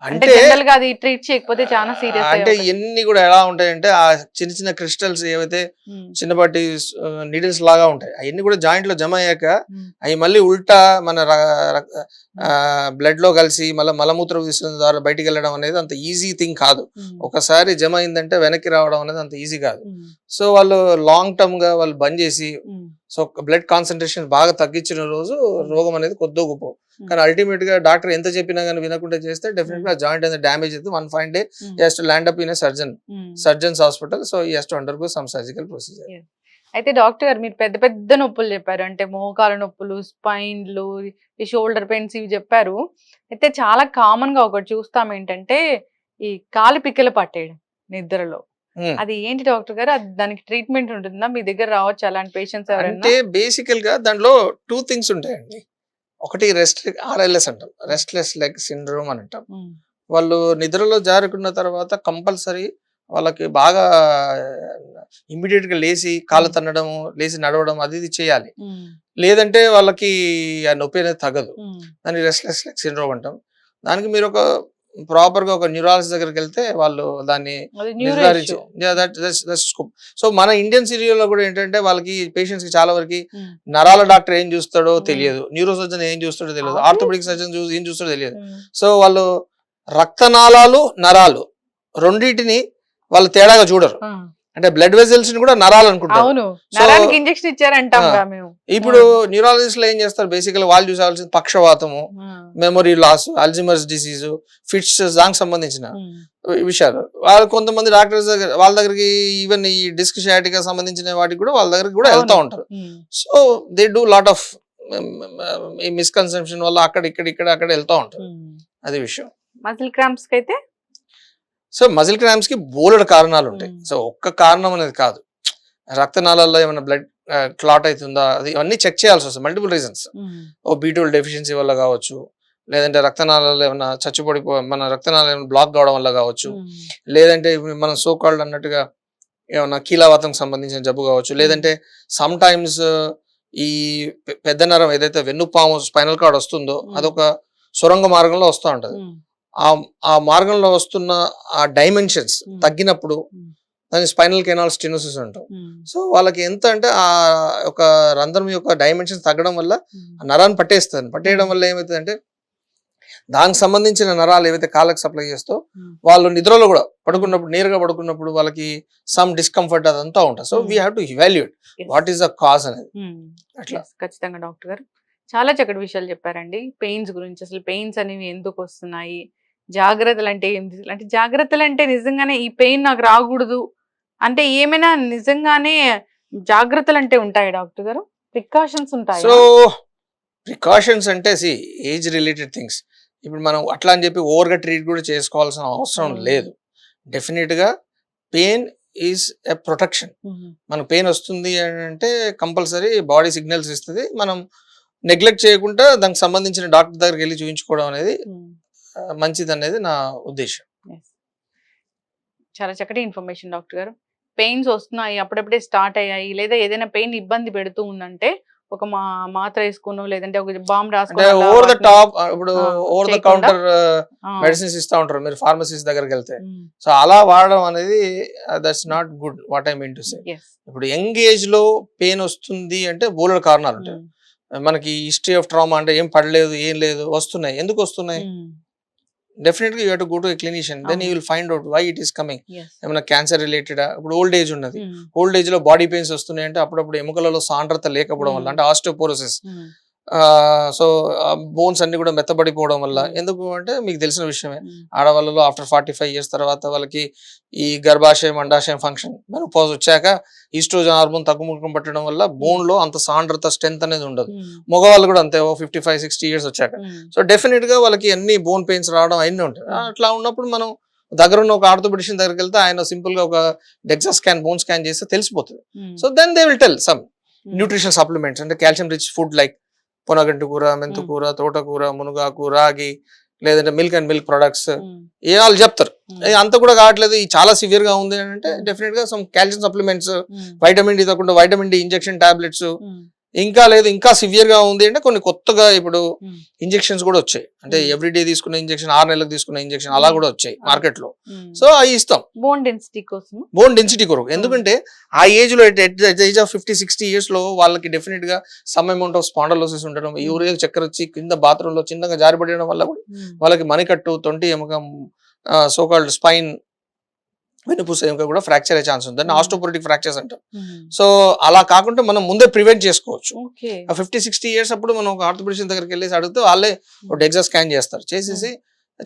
అంటే
అది ట్రీట్ చేయకపోతే చాలా సీరియస్.
అంటే ఇవన్నీ కూడా ఎలా ఉంటాయంటే ఆ చిన్న చిన్న క్రిస్టల్స్ ఏవైతే చిన్నపాటి నీడిల్స్ లాగా ఉంటాయి, అవన్నీ కూడా జాయింట్ లో జమ అయ్యాక అవి మళ్ళీ ఉల్టా మన బ్లడ్ లో కలిసి మళ్ళీ మలమూత్ర విసర్జన ద్వారా బయటికి వెళ్ళడం అనేది అంత ఈజీ థింగ్ కాదు. ఒకసారి జమ అయిందంటే వెనక్కి రావడం అనేది అంత ఈజీ కాదు. సో వాళ్ళు లాంగ్ టర్మ్ గా వాళ్ళు బంద్ చేసి సో బ్లడ్ కాన్సన్ట్రేషన్ బాగా తగ్గించిన రోజు రోగం అనేది కొద్దిగా గొప్ప. కానీ అల్టిమేట్ గా డాక్టర్ ఎంత చెప్పినా కానీ వినకుండా చేస్తే డెఫినెట్ గా జాయింట్ అనేది డ్యామేజ్ అవుతుంది. 1 fine day he has to land up in a surgeon's hospital, so he has to undergo some surgical procedure.
అయితే డాక్టర్ గారు మీరు పెద్ద పెద్ద నొప్పులు చెప్పారు, అంటే మోకాల నొప్పులు, స్పైన్లు, ఈ షోల్డర్ పెయిన్స్ ఇవి చెప్పారు. అయితే చాలా కామన్ గా ఒకటి చూస్తాం ఏంటంటే ఈ కాలు పిక్కలు పట్టేయడం నిద్రలో. అది ఏంటి డాక్టర్ గారు? అది దానికి ట్రీట్మెంట్ ఉంటుందా? మీ దగ్గర రావచ్చు అలాంటి పేషెంట్స్ ఎవరైనా?
అంటే బేసికల్ గా దాంట్లో 2 things ఉంటాయండి. ఒకటి RLS అంటాం, రెస్ట్లెస్ లెగ్ సిండ్రోమ్ అని అంటాం. వాళ్ళు నిద్రలో జారుకున్న తర్వాత కంపల్సరీ వాళ్ళకి బాగా ఇమ్మీడియట్ గా లేచి కాళ్ళు తన్నడం, లేచి నడవడం అది ఇది చేయాలి. లేదంటే వాళ్ళకి ఆ నొప్పి అనేది తగ్గదు. దాన్ని రెస్ట్లెస్ లెగ్ సిండ్రోమ్ అంటాం. దానికి మీరు ఒక ప్రాపర్ గా ఒక న్యూరాలజిస్ట్ దగ్గరికి వెళ్తే వాళ్ళు దాన్ని
అది న్యూరో
నిర్ధారించి
ఇష్యూ.
స్కోప్. సో మన ఇండియన్ సిరియోలో కూడా ఏంటంటే వాళ్ళకి పేషెంట్స్ కి చాలా వరకు నరాల డాక్టర్ ఏం చూస్తాడో తెలియదు, న్యూరో సర్జన్ ఏం చూస్తాడో తెలియదు, ఆర్థోపెడిక్ సర్జన్ ఏం చూస్తాడో తెలియదు. సో వాళ్ళు రక్తనాళాలు నరాలు రెండింటిని వాళ్ళు తేడాగా చూడరు. అంటే బ్లడ్ వెజల్స్ ని కూడా నరాలు అనుకుంటారు.
అవును, నరానికి ఇంజెక్షన్ ఇచ్చారంటాం మేము.
ఇప్పుడు న్యూరాలజిస్టులు ఏం చేస్తారు, బేసికల్ వాళ్ళు చూసాల్సిన పక్షవాతము, memory loss, Alzheimer's disease, fits, దానికి సంబంధించిన విషయాలు. వాళ్ళు కొంతమంది డాక్టర్స్ దగ్గర వాళ్ళ దగ్గరికి ఈవెన్ ఈ డిస్క్ షయాటికా సంబంధించిన వాటికి కూడా వాళ్ళ దగ్గరికి కూడా వెళ్తా ఉంటారు. So they do lot of ఈ మిస్కన్సెప్షన్ వల్ల అక్కడ వెళ్తా ఉంటారు. అది విషయం.
మజిల్ క్రాంప్స్ కి అయితే
సో మజిల్ క్రాంప్స్ కి బోలెడు కారణాలు ఉంటాయి. సో ఒక్క కారణం అనేది కాదు, రక్తనాళాల్లో ఏమైనా బ్లడ్ క్లాట్ అవుతుందా, అది అన్ని చెక్ చేయాల్సి వస్తుంది. Multiple reasons. ఓ B12 డెఫిషియన్సీ వల్ల కావచ్చు, లేదంటే రక్తనాళాలు ఏమైనా మన రక్తనాళాలు ఏమైనా బ్లాక్ కావడం వల్ల కావచ్చు, లేదంటే మనం సో కాల్డ్ అన్నట్టుగా ఏమైనా కీలవాతం సంబంధించిన జబ్బు కావచ్చు, లేదంటే సమ్ టైమ్స్ ఈ పెద్ద నరం ఏదైతే వెన్నుపాము స్పైనల్ కార్డ్ వస్తుందో అదొక సొరంగ మార్గంలో వస్తూ ఉంటది. ఆ మార్గంలో వస్తున్న ఆ డైమెన్షన్స్ తగ్గినప్పుడు దాని స్పైనల్ కెనాల్ స్టెనోసిస్ అంటాం. సో వాళ్ళకి ఎంత అంటే ఆ ఒక రంధ్రం యొక్క డైమెన్షన్స్ తగ్గడం వల్ల నరాన్ని పట్టేయడం వల్ల ఏమవుతుంది అంటే దానికి సంబంధించిన నరాలు ఏవైతే కాళ్ళకి సప్లై చేస్తో వాళ్ళు నిద్రలో కూడా నేరుగా పడుకున్నప్పుడు వాళ్ళకి సమ్ డిస్కంఫర్ట్ అదంతా ఉంటుంది. So we have to evaluate what is the cause అనేది. అట్లా
ఖచ్చితంగా డాక్టర్ గారు చాలా చక్కటి విషయాలు చెప్పారండి. పెయిన్స్ గురించి, అసలు పెయిన్స్ అనేవి ఎందుకు వస్తున్నాయి, జాగ్రత్తలు అంటే ఏంటి, అంటే జాగ్రత్తలు అంటే నిజంగానే ఈ పెయిన్ నాకు రాకూడదు అంటే ఏమైనా నిజంగానే జాగ్రత్తలు అంటే ఉంటాయి డాక్టర్ గారు, ప్రికాషన్స్ ఉంటాయి?
సో ప్రికాషన్స్ అంటే ఏజ్ రిలేటెడ్ థింగ్స్. ఇప్పుడు మనం అట్లా అని చెప్పి ఓవర్గా ట్రీట్ కూడా చేసుకోవాల్సిన అవసరం లేదు. డెఫినెట్ గా పెయిన్ ఈజ్ ఎ ప్రొటెక్షన్. మనకు పెయిన్ వస్తుంది అంటే కంపల్సరీ బాడీ సిగ్నల్స్ ఇస్తుంది. మనం నెగ్లెక్ట్ చేయకుండా దానికి సంబంధించిన డాక్టర్ దగ్గరికి వెళ్ళి చూపించుకోవడం అనేది మంచిది అనేది నా ఉద్దేశం.
చాలా చక్కటి ఇన్ఫర్మేషన్ డాక్టర్ గారు. పెయిన్స్ వస్తున్నాయి, అప్పుడప్పుడే స్టార్ట్ అయ్యాయి, లేదా ఏదైనా పెయిన్ ఇబ్బంది పెడుతూ ఉందంటే ఒక మాత్ర వేసుకోను, లేదంటే ఒక బాంబ్ రాసుకో,
ఓవర్ ద టాప్ ఇప్పుడు ఓవర్ ద కౌంటర్ మెడిసిన్స్ ఇస్తా ఉంటారు మీరు ఫార్మసీస్ దగ్గరికి వెళ్తే. సో అలా వాడడం అనేది that's not good. What I mean to say, ఇప్పుడు యంగ్ ఏజ్ లో పెయిన్ వస్తుంది అంటే బోలెడు కారణాలు ఉంటాయి. మనకి హిస్టరీ ఆఫ్ ట్రామా అంటే ఏం పడలేదు, ఏం లేదు, వస్తున్నాయి. ఎందుకు వస్తున్నాయి? Definitely you have to go to a clinician, then you will find out why it is coming. ఏమైనా క్యాన్సర్ రిలేటెడ్, ఇప్పుడు ఓల్డ్ ఏజ్ ఉన్నది, ఓల్డ్ ఏజ్ లో బాడీ పెయిన్స్ వస్తున్నాయి అంటే అప్పుడప్పుడు ఎముకలలో సాంద్రత లేకపోవడం వల్ల, అంటే ఆస్టియోపోరోసిస్, సో బోన్స్ అన్ని కూడా మెత్తబడిపోవడం వల్ల. ఎందుకు అంటే మీకు తెలిసిన విషయమే, ఆడవాళ్ళలో ఆఫ్టర్ 45 years తర్వాత వాళ్ళకి ఈ గర్భాశయం అండాశయం ఫంక్షన్ మెనోపాజ్ వచ్చాక ఈస్ట్రోజన్ హార్మోన్ తగ్గుముఖం పట్టడం వల్ల బోన్ లో అంత సాంద్రత స్ట్రెంత్ అనేది ఉండదు. మగవాళ్ళు కూడా అంతే 55-60 years వచ్చాక. సో డెఫినెట్ గా వాళ్ళకి అన్ని బోన్ పెయిన్స్ రావడం అన్నీ ఉంటాయి. అట్లా ఉన్నప్పుడు మనం దగ్గర ఉన్న ఒక ఆర్థోపెడిషన్ దగ్గరికి వెళ్తే ఆయన సింపుల్ గా ఒక డెక్సా స్కాన్, బోన్ స్కాన్ చేస్తే తెలిసిపోతుంది. So then they will tell some nutrition supplements, అంటే కాల్షియం రిచ్ ఫుడ్ లైక్ పొనగంటి కూర, మెంతుకూర, తోటకూర, మునగాకు, రాగి, లేదంటే మిల్క్ అండ్ మిల్క్ ప్రొడక్ట్స్ ఏ వాళ్ళు చెప్తారు. అంత కూడా కావట్లేదు, ఈ చాలా సివియర్ గా ఉంది అంటే డెఫినెట్ గా some calcium supplements, vitamin D తగ్గకుండా వైటమిన్ డి ఇంజెక్షన్ టాబ్లెట్స్, ఇంకా లేదు ఇంకా సివియర్ గా ఉంది అంటే కొన్ని కొత్తగా ఇప్పుడు ఇంజెక్షన్స్ కూడా వచ్చాయి. అంటే ఎవ్రీడే తీసుకున్న ఇంజెక్షన్, 6 నెలలకు తీసుకున్న ఇంజెక్షన్ అలా కూడా వచ్చాయి మార్కెట్ లో. సో అవి ఇస్తాం
బోన్ డెన్సిటీ కోసం,
బోన్ డెన్సిటీ కొరకు. ఎందుకంటే ఆ ఏజ్ లో ఏజ్ ఆఫ్ 50-60 years లో వాళ్ళకి డెఫినెట్ గా సమ్ అమౌంట్ ఆఫ్ స్పాండలోసిస్ ఉండడం, యూరియల్ చక్కెర వచ్చి కింద బాత్రూమ్ లో చిన్నగా జారిపడడం వల్ల కూడా వాళ్ళకి మణికట్టు, తొంటి ఎముక, సోకాల్డ్ స్పైన్, వెన్నుపూస ఎముక కూడా ఫ్రాక్చర్ అయ్యే ఛాన్స్ ఉంది. ఆస్టోపోరోటిక్ ఫ్రాక్చర్స్ అంటాం. సో అలా కాకుండా మనం ముందే ప్రివెంట్ చేసుకోవచ్చు. 50-60 years అప్పుడు మనం ఒక ఆర్థోపెడిషన్ దగ్గరికి వెళ్ళేసి అడిగితే వాళ్ళే డెక్సా స్కాన్ చేస్తారు, చేసేసి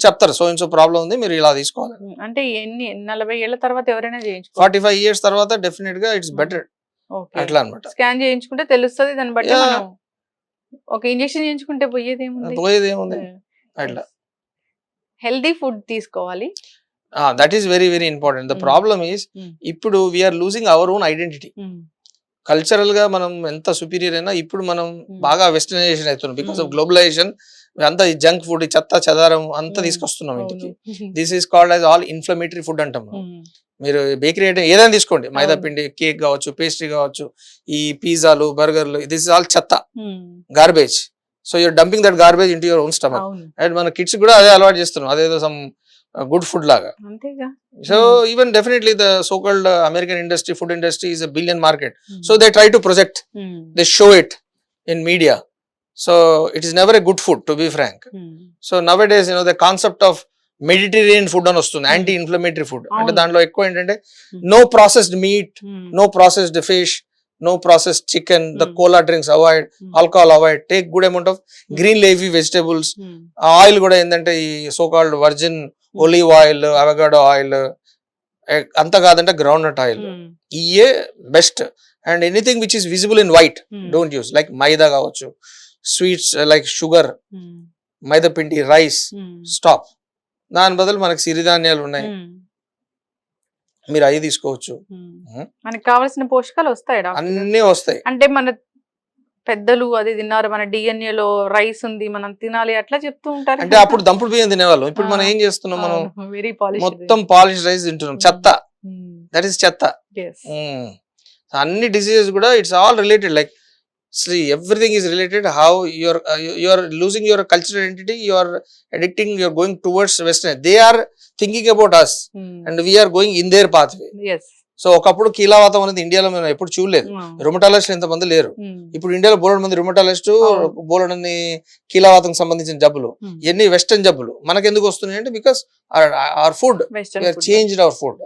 చెప్తారు సో ఇన్సో ప్రాబ్లం ఉంది, మీరు ఇలా తీసుకోవాలి.
అంటే 40 ఏళ్ల తర్వాత ఎవరైనా చేయించుకో,
45 years తర్వాత డెఫినెట్ గా ఇట్స్ బెటర్ అట్లా అన్నమాట.
స్కాన్ చేయించుకుంటే తెలుస్తుంది, దాన్ని బట్టి మనం ఒక ఇంజెక్షన్ చేయించుకుంటే పోయేదేముంది.
అట్లా
హెల్దీ ఫుడ్ తీసుకోవాలి.
That is very very important. The problem is ఇప్పుడు we are losing our own identity. Cultural గా మనం ఎంత సుపీరియర్ అయినా ఇప్పుడు మనం బాగా వెస్టర్నైజేషన్ అవుతున్నాం బికాస్ ఆఫ్ గ్లోబలైజేషన్. అంతా ఈ జంక్ ఫుడ్, చెత్త చెదారం అంతా తీసుకొస్తున్నాం ఇంటికి. This is called as all inflammatory food అంటాం. మీరు బేకరీ ఐటమ్ ఏదైనా తీసుకోండి, మైదా పిండి, కేక్ కావచ్చు, పేస్ట్రీ కావచ్చు, ఈ పిజ్జాలు, బర్గర్లు, దిస్ ఇస్ ఆల్ చెత్త, garbage. So you're dumping that garbage into your own stomach.
అవును
అండ్ మన కిడ్స్ కూడా అదే అలవాటు చేస్తున్నాం, అదేదో సమ్ గుడ్ ఫుడ్ లాగా.
అంతేగా.
So even definitely the so called American industry, food industry is a billion market. So they try to project, they show it in media. So it is never a good food, to be frank. So nowadays, you know, the concept of Mediterranean food అని వస్తుంది, anti inflammatory food. అంటే దాంట్లో ఎక్కువ ఏంటంటే no processed meat, no processed fish, no processed chicken, the cola drinks avoid, alcohol avoid, take good amount of green leafy vegetables. Oil కూడా ఏంటంటే ఈ so called virgin olive oil, avocado oil, అంత కాదంటే groundnut oil, ఇయే best. And anything which is visible in white don't use, like maida కావచ్చు, sweets like sugar, మైదా పిండి, rice, stop. దాని బదులు మనకి సిరిధాన్యాలు ఉన్నాయి, మీరు అవి తీసుకోవచ్చు.
మనకి కావాల్సిన పోషకాలు వస్తాయి డాక్టర్.
అన్నీ వస్తాయి.
అంటే మన పెద్దలు అది తిన్నారు, మన DNA లో రైస్ ఉంది మనం తినాలి అట్లా చెప్తూ ఉంటారు.
అంటే అప్పుడు దంపుడు బియ్యం తినేవాళ్ళం, ఇప్పుడు మనం ఏం చేస్తున్నాం, మనం
వెరీ పాలిష్
మొత్తం పాలిష్ రైస్ తింటున్నాం. చెత్త, దట్ ఈస్ చెత్త. అన్ని డిసీజెస్ కూడా it's all related. Like see, everything is related. How you are losing your cultural identity, you are addicting, you are going towards western. They are thinking about us and we are going in their pathway.
Yes.
So ఒకప్పుడు కీలావాతం అనేది ఇండియాలో మేము ఎప్పుడు చూడలేదు. Rheumatologist ఎంతమంది లేరు, ఇప్పుడు ఇండియాలో బోలెడు మంది రుమటాలజిస్ట్, బోలెడన్ని కీలావాతం సంబంధించిన జబ్బులు, ఎన్ని వెస్టర్న్ జబ్బులు మనకు ఎందుకు వస్తున్నాయి అంటే because our food, we have changed our food.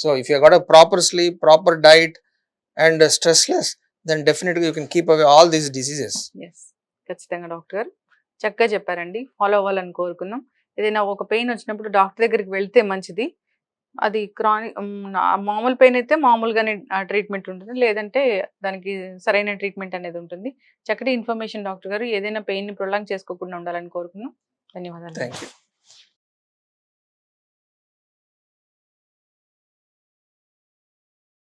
So if you got a proper sleep, proper diet and stressless, then definitely you can keep away all these diseases.
Yes, ఖచ్చితంగా డాక్టర్ గారు చక్కగా చెప్పారండి. Follow అవ్వాలని కోరుకుందాం. ఏదైనా ఒక pain వచ్చినప్పుడు doctor దగ్గరికి వెళ్తే మంచిది. అది క్రానిక్ మామూలు పెయిన్ అయితే మామూలుగానే ట్రీట్మెంట్ ఉంటుంది, లేదంటే దానికి సరైన ట్రీట్మెంట్ అనేది ఉంటుంది. చక్కటి ఇన్ఫర్మేషన్ డాక్టర్ గారు. ఏదైనా పెయిన్ ని ప్రొలాంగ్ చేసుకోకుండా ఉండాలని కోరుకుందాం. ధన్యవాదాలు.
Thank you.